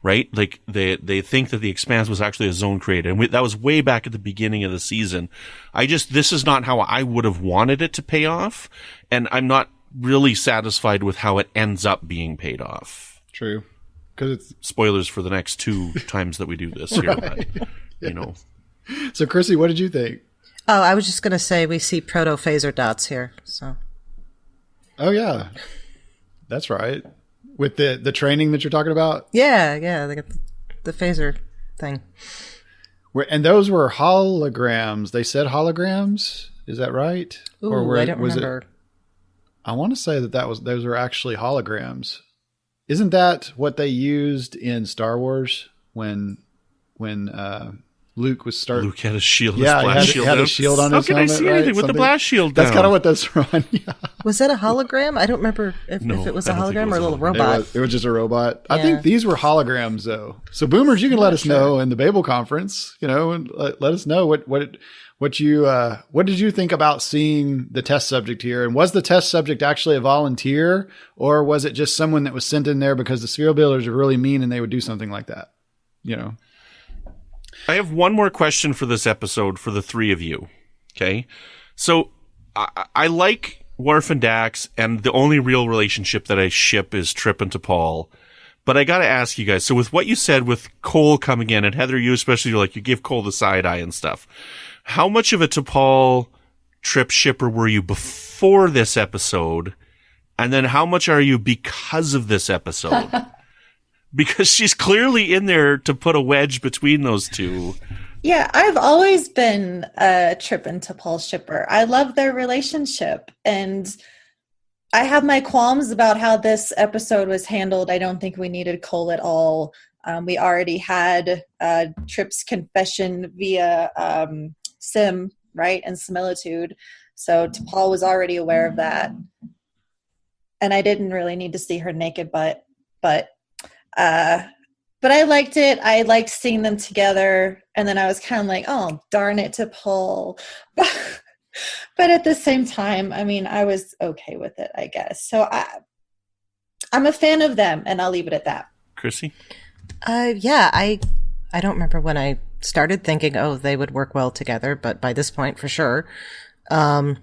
A: right? Like they think that the Expanse was actually a zone created. And that was way back at the beginning of the season. This is not how I would have wanted it to pay off. And I'm not really satisfied with how it ends up being paid off.
E: True. Because it's
A: spoilers for the next 2 times that we do this here,
E: right.
A: But, you know.
E: So Chrissy, what did you think?
G: Oh, I was just going to say we see proto-phaser dots here. So.
E: Oh, yeah. That's right. With the training that you're talking about?
G: Yeah. They got the phaser thing.
E: And those were holograms. They said holograms? Is that right?
G: Ooh, I don't remember.
E: I want to say those were actually holograms. Isn't that what they used in Star Wars when Luke was starting?
A: Luke had a shield.
E: Yeah,
A: he
E: had a shield on his helmet.
A: How can I see anything with the blast shield
E: down? That's kind of what that's from. Yeah.
G: Was that a hologram? I don't remember if it was a hologram or a little robot.
E: It was just a robot. Yeah. I think these were holograms, though. So, Boomers, you can let us know in the Babel conference. You know, and let us know what did you think about seeing the test subject here? And was the test subject actually a volunteer, or was it just someone that was sent in there because the sphere builders are really mean and they would do something like that? You know.
A: I have one more question for this episode for the 3 of you. Okay. So I like Worf and Dax, and the only real relationship that I ship is Trip and T'Pol. But I got to ask you guys. So with what you said with Cole coming in, and Heather, you especially, you give Cole the side eye and stuff. How much of a T'Pol Trip shipper were you before this episode? And then how much are you because of this episode? Because she's clearly in there to put a wedge between those two.
F: Yeah, I've always been a Trip and T'Pol shipper. I love their relationship. And I have my qualms about how this episode was handled. I don't think we needed Cole at all. We already had Trip's confession via Sim, right? And similitude. So T'Pol was already aware of that. And I didn't really need to see her naked butt, but I liked it. I liked seeing them together. And then I was kind of like, oh, darn it, T'Pol. But at the same time, I mean, I was okay with it, I guess. So I'm a fan of them, and I'll leave it at that.
A: Chrissy?
G: Yeah, I don't remember when I started thinking, oh, they would work well together, but by this point, for sure. And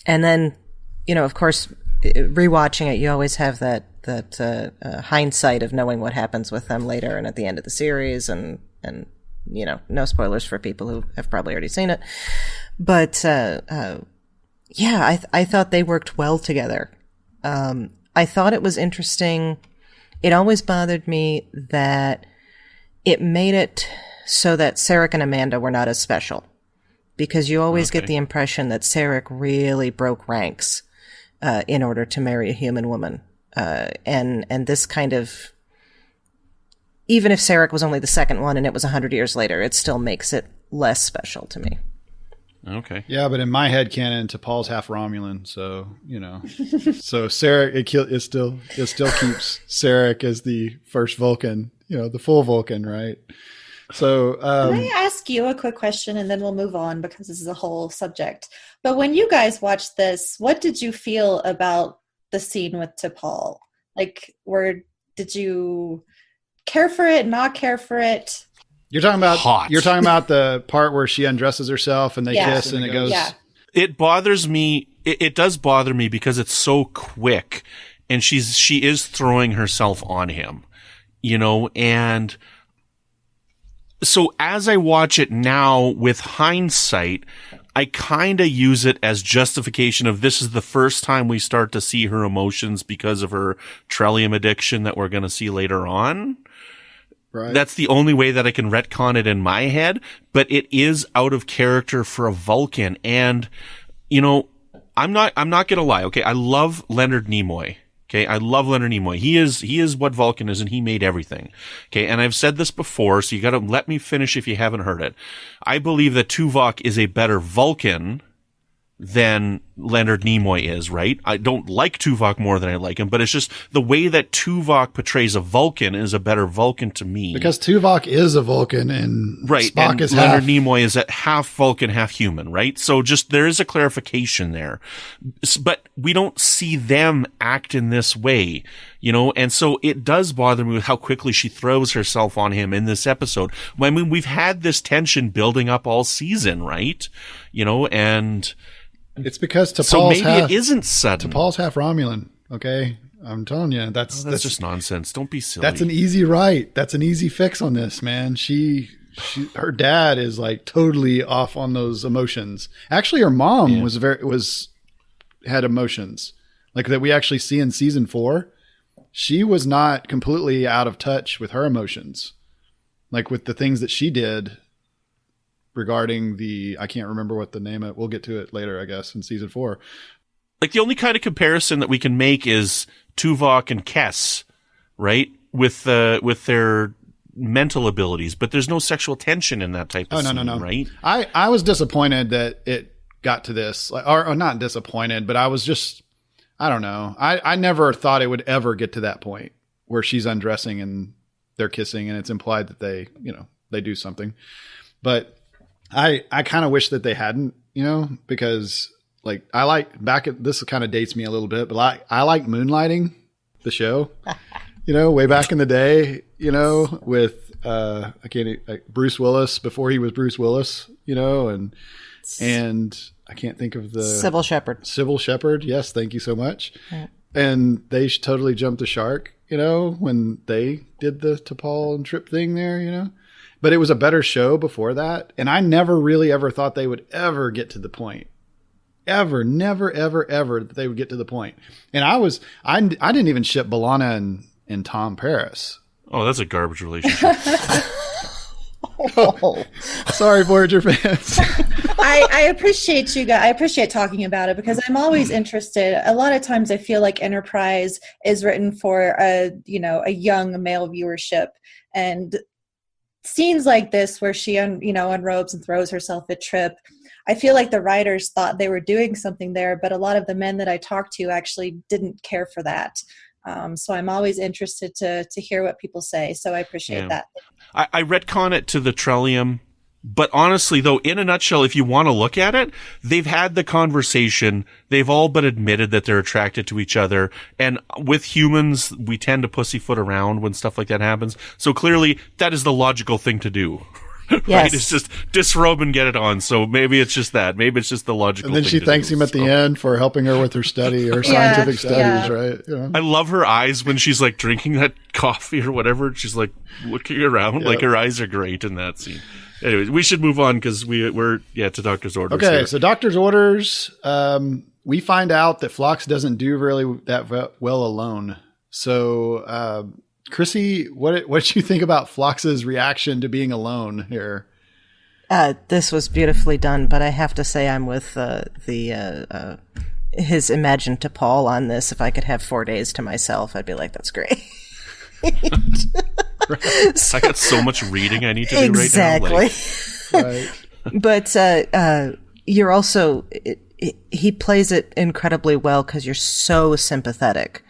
G: then, of course, rewatching it, you always have that hindsight of knowing what happens with them later and at the end of the series, and no spoilers for people who have probably already seen it. But yeah, I thought they worked well together. I thought it was interesting. It always bothered me that it made it so that Sarek and Amanda were not as special, because you always get the impression that Sarek really broke ranks in order to marry a human woman. And this kind of, even if Sarek was only the second one and it was 100 years later, it still makes it less special to me.
A: Okay.
E: Yeah, but in my head canon, T'Pol's half Romulan, so so Sarek it still keeps Sarek as the first Vulcan, the full Vulcan, right? So
F: can I ask you a quick question, and then we'll move on because this is a whole subject. But when you guys watched this, what did you feel about the scene with T'Pol? Like, did you care for it, not care for it?
E: You're talking about
A: hot.
E: You're talking about the part where she undresses herself and they kiss and it goes.
F: Yeah.
A: It bothers me. It does bother me because it's so quick, and she is throwing herself on him, and so as I watch it now with hindsight, I kind of use it as justification of this is the first time we start to see her emotions because of her Trellium addiction that we're going to see later on.
E: Right.
A: That's the only way that I can retcon it in my head, but it is out of character for a Vulcan. And, I'm not going to lie. Okay. I love Leonard Nimoy. Okay, I love Leonard Nimoy. He is what Vulcan is, and he made everything. Okay, and I've said this before, so you got to let me finish if you haven't heard it. I believe that Tuvok is a better Vulcan than Leonard Nimoy is, right? I don't like Tuvok more than I like him, but it's just the way that Tuvok portrays a Vulcan is a better Vulcan to me.
E: Because Tuvok is a Vulcan and Spock
A: and
E: is
A: Leonard
E: half.
A: Nimoy is half Vulcan, half human, right? So just there is a clarification there. But we don't see them act in this way, and so it does bother me with how quickly she throws herself on him in this episode. I mean, we've had this tension building up all season, right? And
E: it's because T'Pol's
A: so maybe
E: half,
A: it isn't sudden.
E: T'Pol's half Romulan. Okay, I'm telling you, that's
A: just nonsense. Don't be silly.
E: That's an easy write. That's an easy fix on this, man. Her dad is like totally off on those emotions. Actually, her mom had emotions like that we actually see in season 4. She was not completely out of touch with her emotions, like with the things that she did. Regarding I can't remember what the name of it. We'll get to it later, I guess, in season 4.
A: Like the only kind of comparison that we can make is Tuvok and Kes, right? With their mental abilities, but there's no sexual tension in that type of scene,
E: no.
A: Right?
E: I was disappointed that it got to this, or not disappointed, but I was just, I don't know. I never thought it would ever get to that point where she's undressing and they're kissing and it's implied that they do something. But I kind of wish that they hadn't, because like this kind of dates me a little bit, but I like Moonlighting, the show, way back in the day, with Bruce Willis before he was Bruce Willis, and I can't think of the
G: Sybil Shepherd.
E: Sybil Shepherd. Yes. Thank you so much.
G: Yeah.
E: And they totally jumped the shark, when they did the T'Pol and Trip thing there, But it was a better show before that. And I never really ever thought they would ever get to the point. Ever. Never, ever, ever that they would get to the point. And I didn't even ship B'Elanna and Tom Paris.
A: Oh, that's a garbage relationship.
E: Oh, sorry, Voyager fans.
F: I appreciate you guys. I appreciate talking about it because I'm always interested. A lot of times I feel like Enterprise is written for a young male viewership, and scenes like this where she unrobes and throws herself at Trip, I feel like the writers thought they were doing something there, but a lot of the men that I talked to actually didn't care for that. So I'm always interested to hear what people say. So I appreciate that.
A: I retcon it to the Trellium, but honestly, though, in a nutshell, if you want to look at it, they've had the conversation. They've all but admitted that they're attracted to each other. And with humans, we tend to pussyfoot around when stuff like that happens. So clearly, that is the logical thing to do. Right?
G: Yes.
A: It's just disrobe and get it on. So maybe it's just that. Maybe it's just the logical thing.
E: And then she thanks him at the end for helping her with her study, her scientific studies, right?
A: I love her eyes when she's like drinking that coffee or whatever. She's like looking around. Like her eyes are great in that scene. Anyways, we should move on because we're to Doctor's Orders.
E: Okay,
A: here.
E: so Doctor's Orders. We find out that Phlox doesn't do really that well alone. So, Chrissy, what did you think about Phlox's reaction to being alone here?
G: This was beautifully done, but I have to say I'm with his imagined T'Pol on this. If I could have 4 days to myself, I'd be like, that's great.
A: I got so much reading I need to do
G: exactly.
A: right now.
E: Right.
G: But you're also he plays it incredibly well because you're so sympathetic,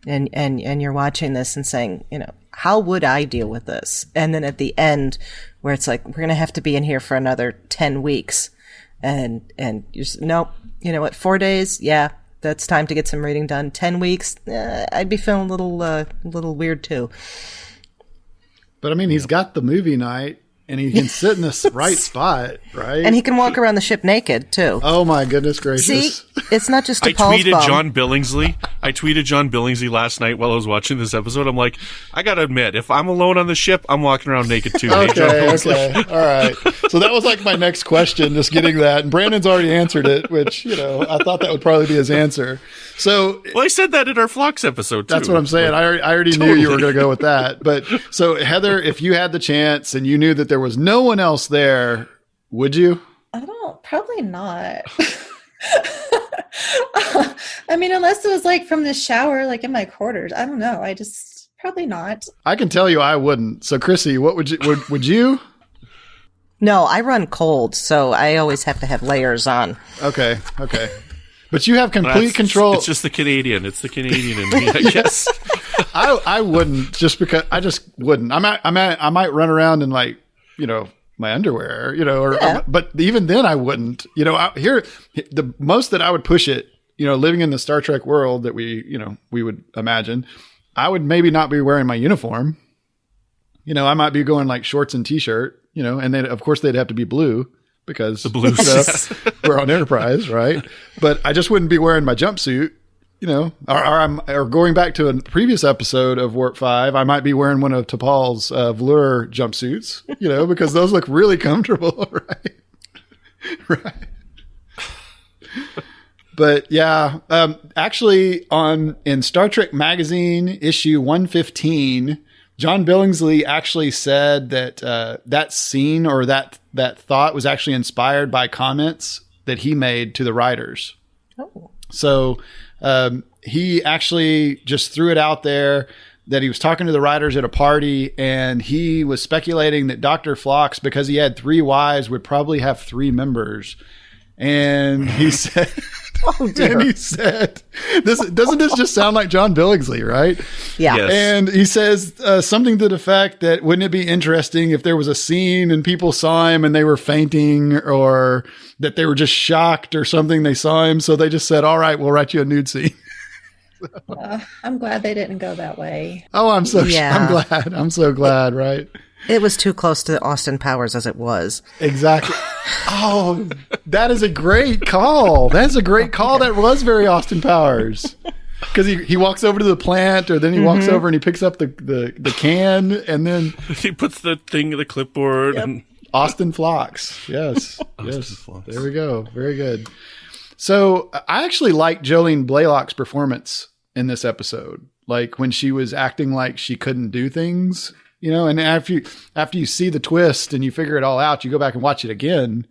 G: and you're watching this and saying, how would I deal with this? And then at the end, where it's like, we're gonna have to be in here for another 10 weeks, and you're nope. You know what? 4 days, yeah. That's time to get some reading done. 10 weeks, I'd be feeling a little weird too.
E: But I mean, he's got the movie night, and he can sit in the right spot, right?
G: And he can walk around the ship naked too.
E: Oh my goodness gracious!
G: See, it's not just a
A: I tweeted John Billingsley last night while I was watching this episode. I'm like, I gotta admit, if I'm alone on the ship, I'm walking around naked too.
E: Okay, all right. So that was like my next question, just getting that. And Brandon's already answered it, which, I thought that would probably be his answer. So,
A: well, I said that in our Phlox episode too.
E: That's what I'm saying. I already knew you were going to go with that. But so, Heather, if you had the chance and you knew that there was no one else there, would you?
F: Probably not. I mean, unless it was like from the shower, like in my quarters. I don't know. I just probably not.
E: I can tell you I wouldn't. So Chrissy, what would you?
G: No, I run cold, so I always have to have layers on.
E: Okay. But you have complete control.
A: It's just the Canadian. It's the Canadian in me, I guess.
E: I wouldn't, just because I just wouldn't. I might run around in, like, my underwear, but even then I wouldn't. The most that I would push it, living in the Star Trek world that we would imagine, I would maybe not be wearing my uniform. I might be going like shorts and t-shirt, and then of course they'd have to be blue because
A: the blue stuff.
E: We're on Enterprise, right? But I just wouldn't be wearing my jumpsuit, or going back to a previous episode of Warp 5, I might be wearing one of T'Pol's velour jumpsuits, because those look really comfortable, right? Right. But yeah, actually in Star Trek Magazine issue 115, John Billingsley actually said that that scene or that thought was actually inspired by comments that he made to the writers.
G: Oh.
E: So he actually just threw it out there that he was talking to the writers at a party, and he was speculating that Dr. Phlox, because he had 3 wives, would probably have 3 members. And he said,
G: Oh, dear.
E: And he said, doesn't this just sound like John Billingsley, right?
G: Yeah.
A: Yes.
E: And he says something to the effect that wouldn't it be interesting if there was a scene and people saw him and they were fainting, or that they were just shocked or something, they saw him, so they just said, all right, we'll write you a nude scene.
F: I'm glad they didn't go that way.
E: Oh, I'm so
G: Yeah.
E: glad, right?
G: It was too close to Austin Powers as it was.
E: Exactly. Oh, that is a great call. That's a great call. That was very Austin Powers. Because he walks over to the plant, or then he walks over and he picks up the can, and then
A: He puts the thing in the clipboard. And
E: Austin Phlox. Yes. Yes.
A: Phlox.
E: There we go. Very good. So I actually liked Jolene Blaylock's performance in this episode. Like when she was acting like she couldn't do things, and after you see the twist and you figure it all out, you go back and watch it again,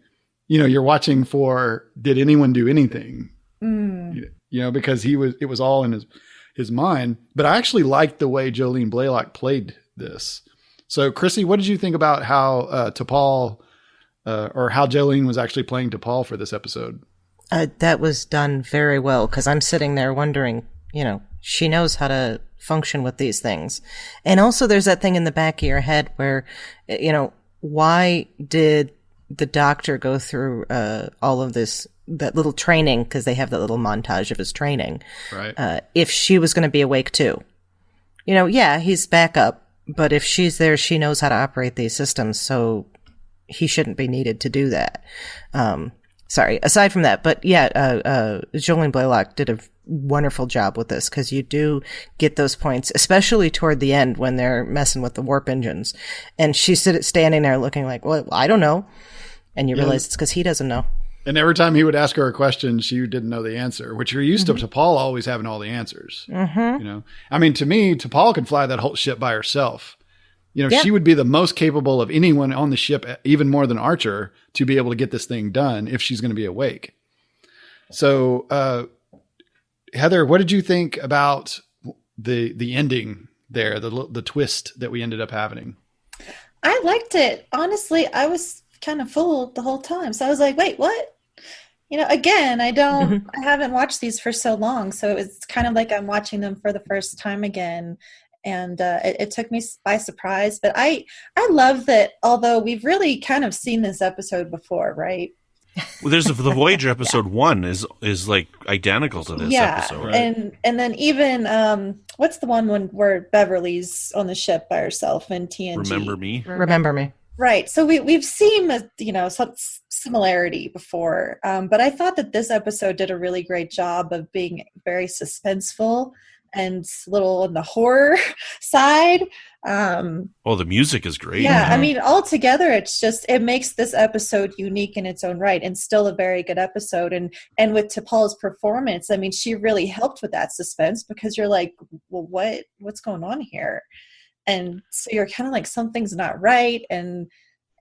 E: you're watching for, did anyone do anything? Because it was all in his mind. But I actually liked the way Jolene Blaylock played this. So Chrissy, what did you think about how T'Pol, or how Jolene was actually playing T'Pol for this episode?
G: That was done very well, because I'm sitting there wondering, she knows how to function with these things. And also there's that thing in the back of your head where, why did the doctor go through all of that little training, because they have that little montage of his training,
E: Right.
G: if she was going to be awake too? Yeah, he's back up, but if she's there, she knows how to operate these systems, so he shouldn't be needed to do that. Sorry, aside from that, but yeah, Jolene Blaylock did a wonderful job with this, because you do get those points, especially toward the end when they're messing with the warp engines. And she's standing there looking like, well, I don't know. And you realize it's because he doesn't know.
E: And every time he would ask her a question, she didn't know the answer, which you're used to T'Pol always having all the answers. I mean, to me, T'Pol could fly that whole ship by herself. She would be the most capable of anyone on the ship, even more than Archer, to be able to get this thing done if she's going to be awake. So, Heather, what did you think about the ending there, the twist that we ended up having?
F: I liked it. Honestly, I was kind of fooled the whole time. So I was like, wait, what? Again, I haven't watched these for so long. So it's kind of like I'm watching them for the first time again. And it took me by surprise. But I love that, although we've really kind of seen this episode before, right?
A: well, there's the Voyager episode 1 is like identical to this episode.
F: Right? And then even what's the one where Beverly's on the ship by herself in TNG?
A: Remember Me.
F: Right. So we've seen some similarity before, but I thought that this episode did a really great job of being very suspenseful and a little on the horror side.
A: The music is great.
F: Yeah, I mean, altogether, it makes this episode unique in its own right, and still a very good episode. And with T'Pol's performance, I mean, she really helped with that suspense, because you're like, well, what's going on here? And so you're kind of like, something's not right, and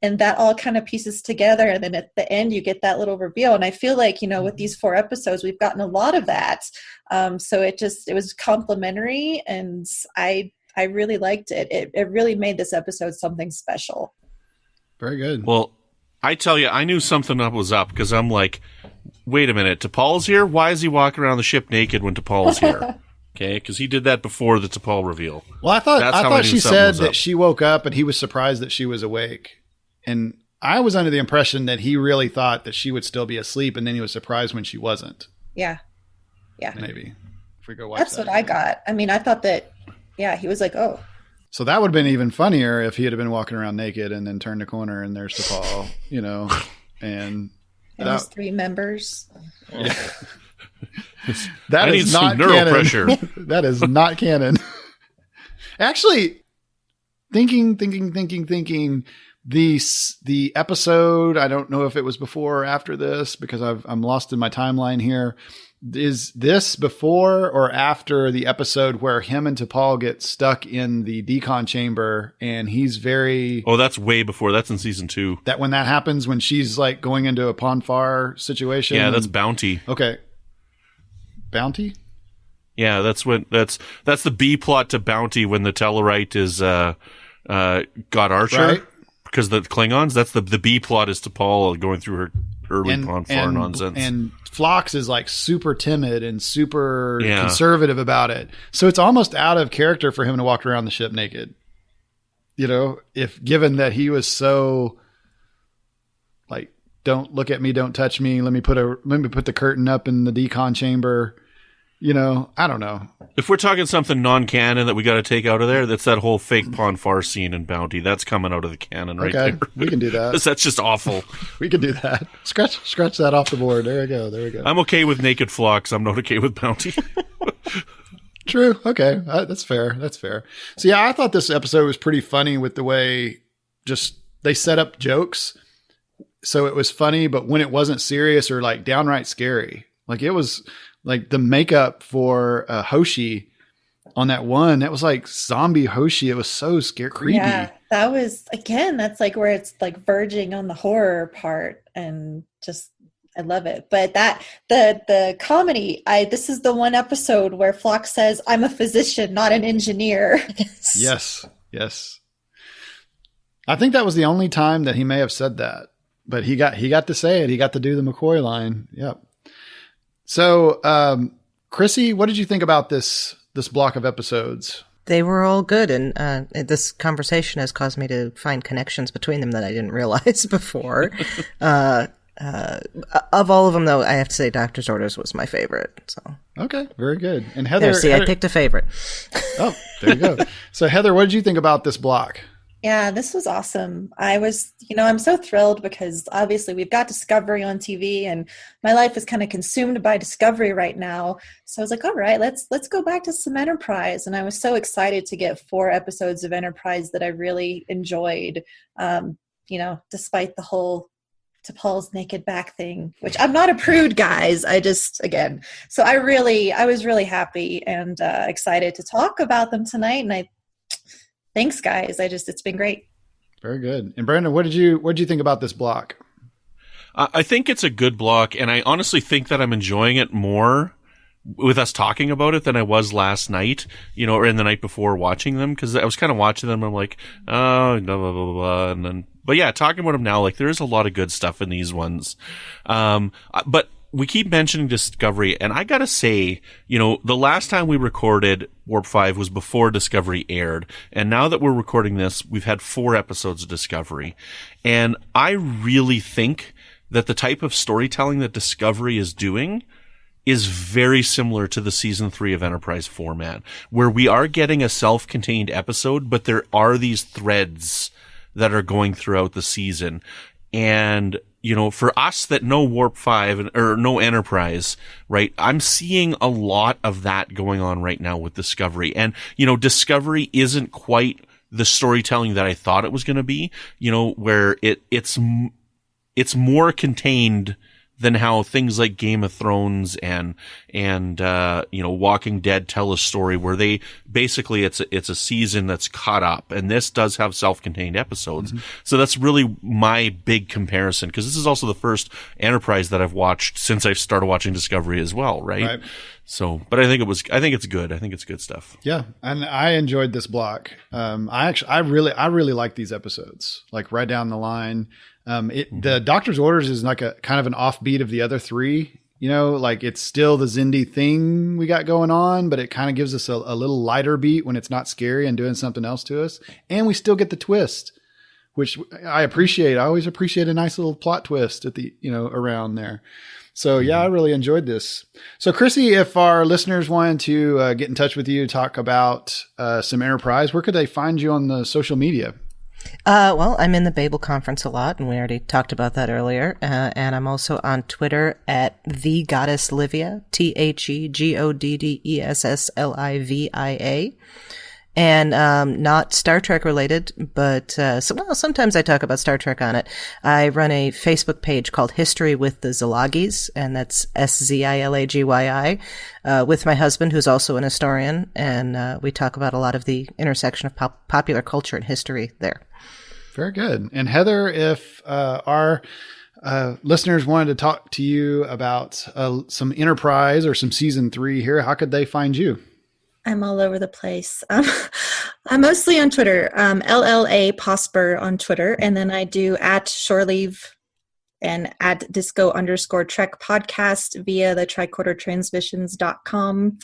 F: and that all kind of pieces together. And then at the end, you get that little reveal. And I feel like, with these 4 episodes, we've gotten a lot of that. So it was complimentary, and I really liked it. It really made this episode something special.
E: Very good.
A: Well, I tell you, I knew something was up because I'm like, wait a minute, T'Pol's here? Why is he walking around the ship naked when T'Pol's here? Okay, because he did that before the T'Pol reveal.
E: Well, I thought she said that
A: up.
E: she woke up and he was surprised that she was awake. And I was under the impression that he really thought that she would still be asleep, and then he was surprised when she wasn't.
F: Yeah.
E: Maybe. If we go watch
F: That's
E: that
F: what I got. I mean, I thought that, he was like, oh.
E: So that would have been even funnier if he had been walking around naked and then turned the corner and there's T'Pol, and
F: his 3 members.
E: Yeah. That
A: I
E: is
A: need
E: not
A: some neural
E: canon.
A: pressure.
E: That is not canon. Actually, thinking, the episode, I don't know if it was before or after this because I'm lost in my timeline here. Is this before or after the episode where him and T'Pol get stuck in the decon chamber and he's very...
A: Oh, that's way before. That's in season 2.
E: That when that happens, when she's like going into a Ponfar situation?
A: Yeah, that's Bounty.
E: Okay. Bounty?
A: Yeah, that's the B plot to Bounty when the Tellarite is got Archer.
E: Right.
A: Because the Klingons, that's the B plot is T'Pol going through her early Ponfar nonsense.
E: And Phlox is like super timid and super conservative about it. So it's almost out of character for him to walk around the ship naked. If given that he was so like, don't look at me, don't touch me. Let me put the curtain up in the decon chamber. I don't know.
A: If we're talking something non-canon that we got to take out of there, that's that whole fake Ponfar scene in Bounty. That's coming out of the canon right there.
E: We can do that.
A: That's just awful.
E: We can do that. Scratch that off the board. There we go.
A: I'm okay with naked Phlox. I'm not okay with Bounty.
E: True. Okay. That's fair. So yeah, I thought this episode was pretty funny with the way just they set up jokes. So it was funny, but when it wasn't serious or like downright scary, like it was like the makeup for Hoshi on that was like zombie Hoshi. It was so scary, creepy. Yeah,
F: that was, again, that's like where it's like verging on the horror part, and just, I love it. But the comedy, this is the one episode where Phlox says, I'm a physician, not an engineer.
E: Yes. I think that was the only time that he may have said that, but he got to say it. He got to do the McCoy line. Yep. So, Chrissy, what did you think about this block of episodes?
G: They were all good, and this conversation has caused me to find connections between them that I didn't realize before. Of all of them, though, I have to say Doctor's Orders was my favorite. So
E: okay, very good. And Heather,
G: I picked a favorite.
E: Oh, there you go. So, Heather, what did you think about this block?
F: Yeah, this was awesome. I was, I'm so thrilled because obviously we've got Discovery on TV and my life is kind of consumed by Discovery right now. So I was like, all right, let's go back to some Enterprise. And I was so excited to get 4 episodes of Enterprise that I really enjoyed, despite the whole T'Pol's naked back thing, which I'm not a prude, guys. So I was really happy and excited to talk about them tonight. And thanks, guys. It's been great.
E: Very good. And Brandon, what did you think about this block?
A: I think it's a good block, and I honestly think that I'm enjoying it more with us talking about it than I was last night, or in the night before watching them, because I was kind of watching them. I'm like, oh, blah, blah, blah, blah. And then, but yeah, talking about them now, like there is a lot of good stuff in these ones. But we keep mentioning Discovery, and I gotta say, the last time we recorded Warp 5 was before Discovery aired, and now that we're recording this, we've had 4 episodes of Discovery, and I really think that the type of storytelling that Discovery is doing is very similar to the season 3 of Enterprise format, where we are getting a self-contained episode, but there are these threads that are going throughout the season, and for us that know Warp 5 or know Enterprise, right, I'm seeing a lot of that going on right now with Discovery. And, Discovery isn't quite the storytelling that I thought it was going to be, where it's more contained than how things like Game of Thrones and Walking Dead tell a story where they basically it's a season that's caught up, and this does have self-contained episodes. Mm-hmm. So that's really my big comparison, because this is also the first Enterprise that I've watched since I've started watching Discovery as well, right? So, but I think it's good. I think it's good stuff.
E: Yeah, and I enjoyed this block. I really like these episodes, like right down the line. The Doctor's Orders is like a kind of an offbeat of the other three. Like it's still the Xindi thing we got going on, but it kind of gives us a little lighter beat when it's not scary and doing something else to us. And we still get the twist, which I appreciate. I always appreciate a nice little plot twist at the, around there. So yeah, I really enjoyed this. So Chrissy, if our listeners wanted to get in touch with you, talk about some Enterprise, where could they find you on the social media?
G: Well, I'm in the Babel conference a lot, and we already talked about that earlier. And I'm also on Twitter at the Goddess Livia, TheGoddessLivia. And not Star Trek related, but sometimes I talk about Star Trek on it. I run a Facebook page called History with the Zilagis, and that's SZILAGYI, with my husband, who's also an historian, and we talk about a lot of the intersection of popular culture and history there.
E: Very good. And Heather, if our listeners wanted to talk to you about some Enterprise or some season 3 here, how could they find you?
F: I'm all over the place. I'm mostly on Twitter, LLA Posper on Twitter. And then I do at Shoreleave and at disco_Trek podcast via the tricordertransmissions.com.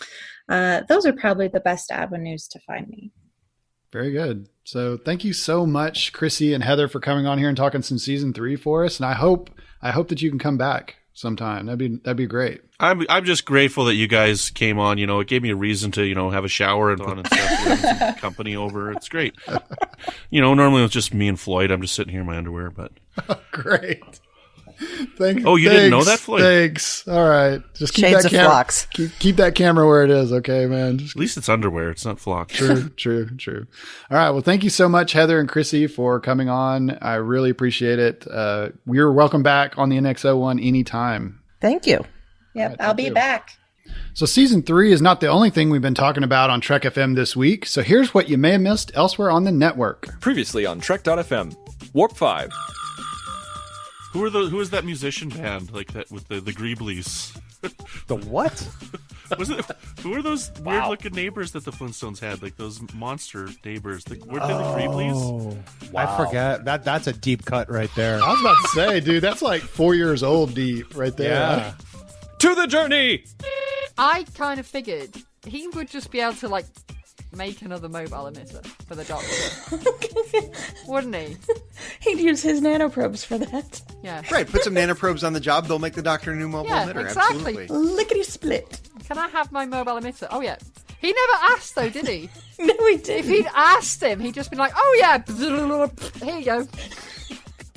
F: Those are probably the best avenues to find me.
E: Very good. So thank you so much, Chrissy and Heather, for coming on here and talking some season 3 for us. And I hope that you can come back sometime. That'd be great.
A: I'm just grateful that you guys came on. It gave me a reason to have a shower and stuff. Have some company over. It's great. Normally it's just me and Floyd. I'm just sitting here in my underwear, but
E: great.
A: Didn't know that, Floyd?
E: Thanks. All right, just keep
G: Shades
E: that
G: of flocks.
E: Keep that camera where it is, okay, man.
A: At least it's underwear. It's not flock.
E: True. All right. Well, thank you so much, Heather and Chrissy, for coming on. I really appreciate it. You're welcome back on the NX01 anytime.
G: Thank you.
F: Yep, I'll be back.
E: So season 3 is not the only thing we've been talking about on Trek FM this week. So here's what you may have missed elsewhere on the network.
H: Previously on Trek.fm, Warp 5.
A: Who is that musician band like that with the Greeblies?
I: The what?
A: Who are those weird looking neighbors that the Flintstones had? Like those monster neighbors. Weren't they the Greeblies?
I: Wow. I forget. That's a deep cut right there.
E: I was about to say, dude, that's like 4 years old deep right there.
I: Yeah.
H: To the journey!
J: I kind of figured he would just be able to make another mobile emitter for the Doctor. Wouldn't he?
F: He'd use his nanoprobes for that.
J: Yeah.
K: Right, put some nanoprobes on the job, they'll make the Doctor a new mobile emitter.
J: Exactly.
K: Absolutely.
F: Lickety split.
J: Can I have my mobile emitter? Oh, yeah. He never asked, though, did he?
F: No, he didn't.
J: If he'd asked him, he'd just been like, oh, yeah, here you go.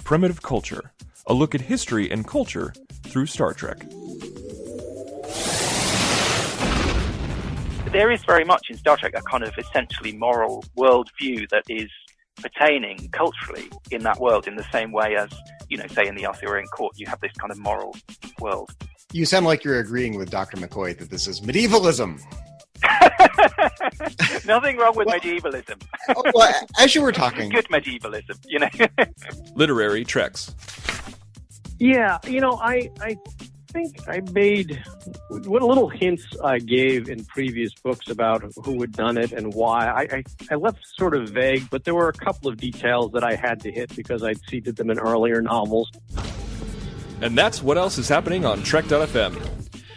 H: Primitive Culture. A look at history and culture through Star Trek.
L: There is very much in Star Trek a kind of essentially moral worldview that is pertaining culturally in that world in the same way as, say in the Arthurian court, you have this kind of moral world.
K: You sound like you're agreeing with Dr. McCoy that this is medievalism.
L: Nothing wrong with medievalism.
K: Well, as you were talking.
L: Good medievalism,
H: Literary Treks.
M: Yeah, I think I made what little hints I gave in previous books about who had done it and why. I left sort of vague, but there were a couple of details that I had to hit because I'd seeded them in earlier novels.
H: And that's what else is happening on Trek.fm.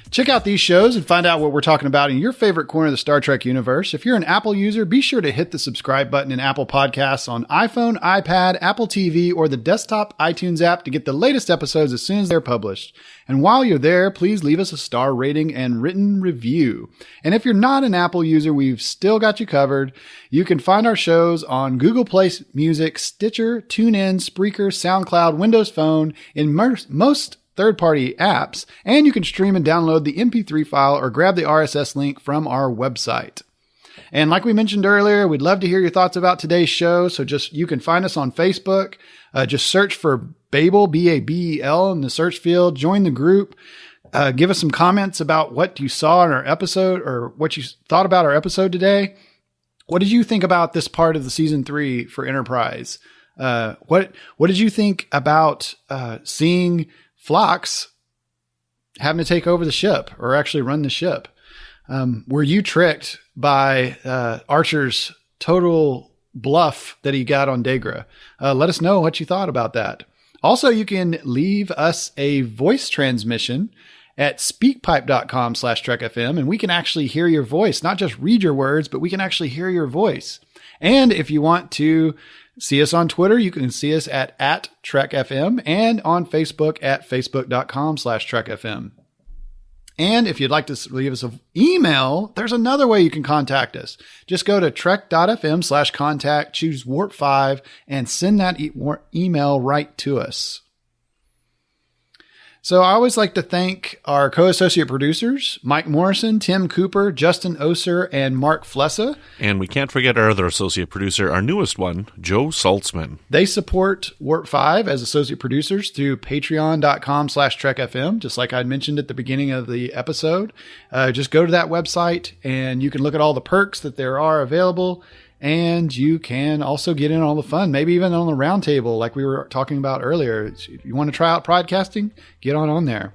E: Check out these shows and find out what we're talking about in your favorite corner of the Star Trek universe. If you're an Apple user, be sure to hit the subscribe button in Apple Podcasts on iPhone, iPad, Apple TV, or the desktop iTunes app to get the latest episodes as soon as they're published. And while you're there, please leave us a star rating and written review. And if you're not an Apple user, we've still got you covered. You can find our shows on Google Play Music, Stitcher, TuneIn, Spreaker, SoundCloud, Windows Phone, in most third-party apps, and you can stream and download the MP3 file or grab the RSS link from our website. And like we mentioned earlier, we'd love to hear your thoughts about today's show. So you can find us on Facebook. Just search for Babel, Babel in the search field. Join the group. Give us some comments about what you saw in our episode or what you thought about our episode today. What did you think about this part of the season 3 for Enterprise? What did you think about seeing Phlox having to take over the ship or actually run the ship? Were you tricked by Archer's total bluff that he got on Degra? Let us know what you thought about that. Also, you can leave us a voice transmission at speakpipe.com/trekfm, and we can actually hear your voice, not just read your words, but we can actually hear your voice. And if you want to see us on Twitter, you can see us at TrekFM and on Facebook at facebook.com/TrekFM. And if you'd like to leave us an email, there's another way you can contact us. Just go to trek.fm/contact, choose Warp 5, and send that email right to us. So I always like to thank our co-associate producers, Mike Morrison, Tim Cooper, Justin Oser, and Mark Flessa.
A: And we can't forget our other associate producer, our newest one, Joe Saltzman.
E: They support Warp 5 as associate producers through patreon.com/trekfm, just like I mentioned at the beginning of the episode. Just go to that website and you can look at all the perks that there are available. And you can also get in on all the fun, maybe even on the round table like we were talking about earlier. If you want to try out podcasting, get on there.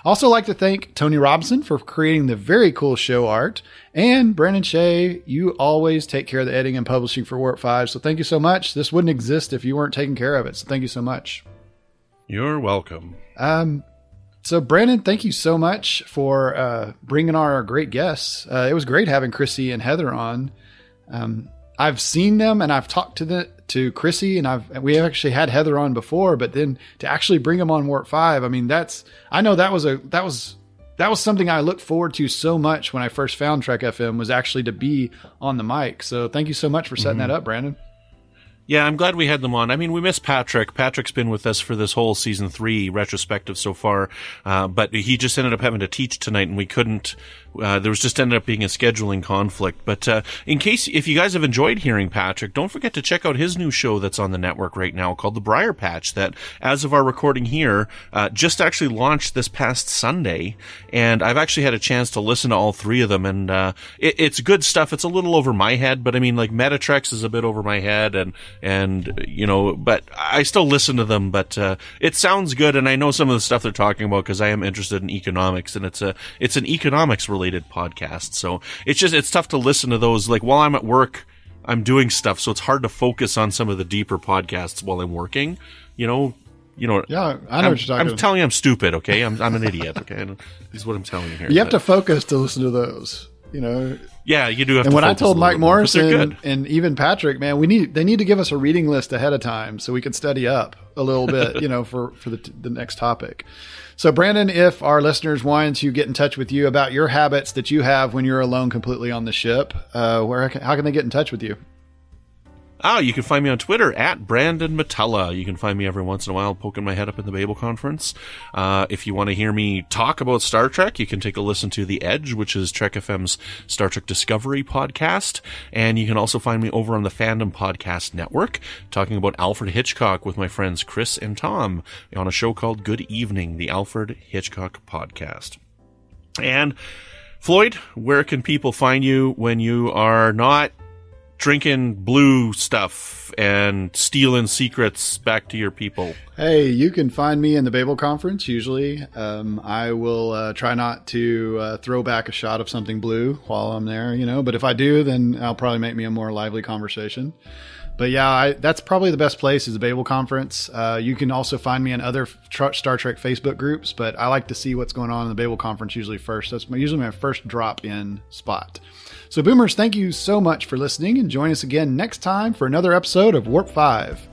E: Also like to thank Tony Robinson for creating the very cool show art. And Brandon Shea, you always take care of the editing and publishing for Warp 5. So thank you so much. This wouldn't exist if you weren't taking care of it. So thank you so much.
A: You're welcome.
E: So Brandon, thank you so much for bringing our great guests. It was great having Chrissy and Heather on. I've seen them and I've talked to Chrissy and we actually had Heather on before, but then to actually bring them on Warp 5, I mean, that was something I looked forward to so much when I first found Trek FM, was actually to be on the mic. So thank you so much for setting that up, Brandon.
A: Yeah, I'm glad we had them on. I mean, we miss Patrick. Patrick's been with us for this whole season 3 retrospective so far, but he just ended up having to teach tonight, and we couldn't. There was just ended up being a scheduling conflict. But if you guys have enjoyed hearing Patrick, don't forget to check out his new show that's on the network right now called The Briar Patch, that, as of our recording here, just actually launched this past Sunday. And I've actually had a chance to listen to all 3 of them, and it's good stuff. It's a little over my head, but I mean, like, Metatrex is a bit over my head, and you know, but I still listen to them. But it sounds good, and I know some of the stuff they're talking about because I am interested in economics, and it's an economics related podcast. So it's tough to listen to those. Like, while I'm at work, I'm doing stuff, so it's hard to focus on some of the deeper podcasts while I'm working. You know.
E: Yeah, I know what you're talking about.
A: I'm telling you, I'm stupid. Okay, I'm an idiot. Okay, this is what I'm telling you here.
E: You have to focus to listen to those. You know.
A: Yeah, you do have
E: and
A: to.
E: And when I told Mike Morrison
A: more,
E: and even Patrick, man, they need to give us a reading list ahead of time so we can study up a little bit, you know, for the next topic. So, Brandon, if our listeners wanted to get in touch with you about your habits that you have when you're alone completely on the ship, how can they get in touch with you?
A: You can find me on Twitter at Brandon Matella. You can find me every once in a while poking my head up in the Babel Conference. If you want to hear me talk about Star Trek, you can take a listen to The Edge, which is Trek FM's Star Trek Discovery podcast. And you can also find me over on the Fandom Podcast Network, talking about Alfred Hitchcock with my friends Chris and Tom on a show called Good Evening, the Alfred Hitchcock Podcast. And Floyd, where can people find you when you are not drinking blue stuff and stealing secrets back to your people?
E: Hey, you can find me in the Babel Conference usually. I will try not to throw back a shot of something blue while I'm there, you know, but if I do, then I'll probably make me a more lively conversation. But yeah, that's probably the best place is the Babel Conference. You can also find me in other Star Trek Facebook groups, but I like to see what's going on in the Babel Conference usually first. That's usually my first drop-in spot. So Boomers, thank you so much for listening, and join us again next time for another episode of Warp 5.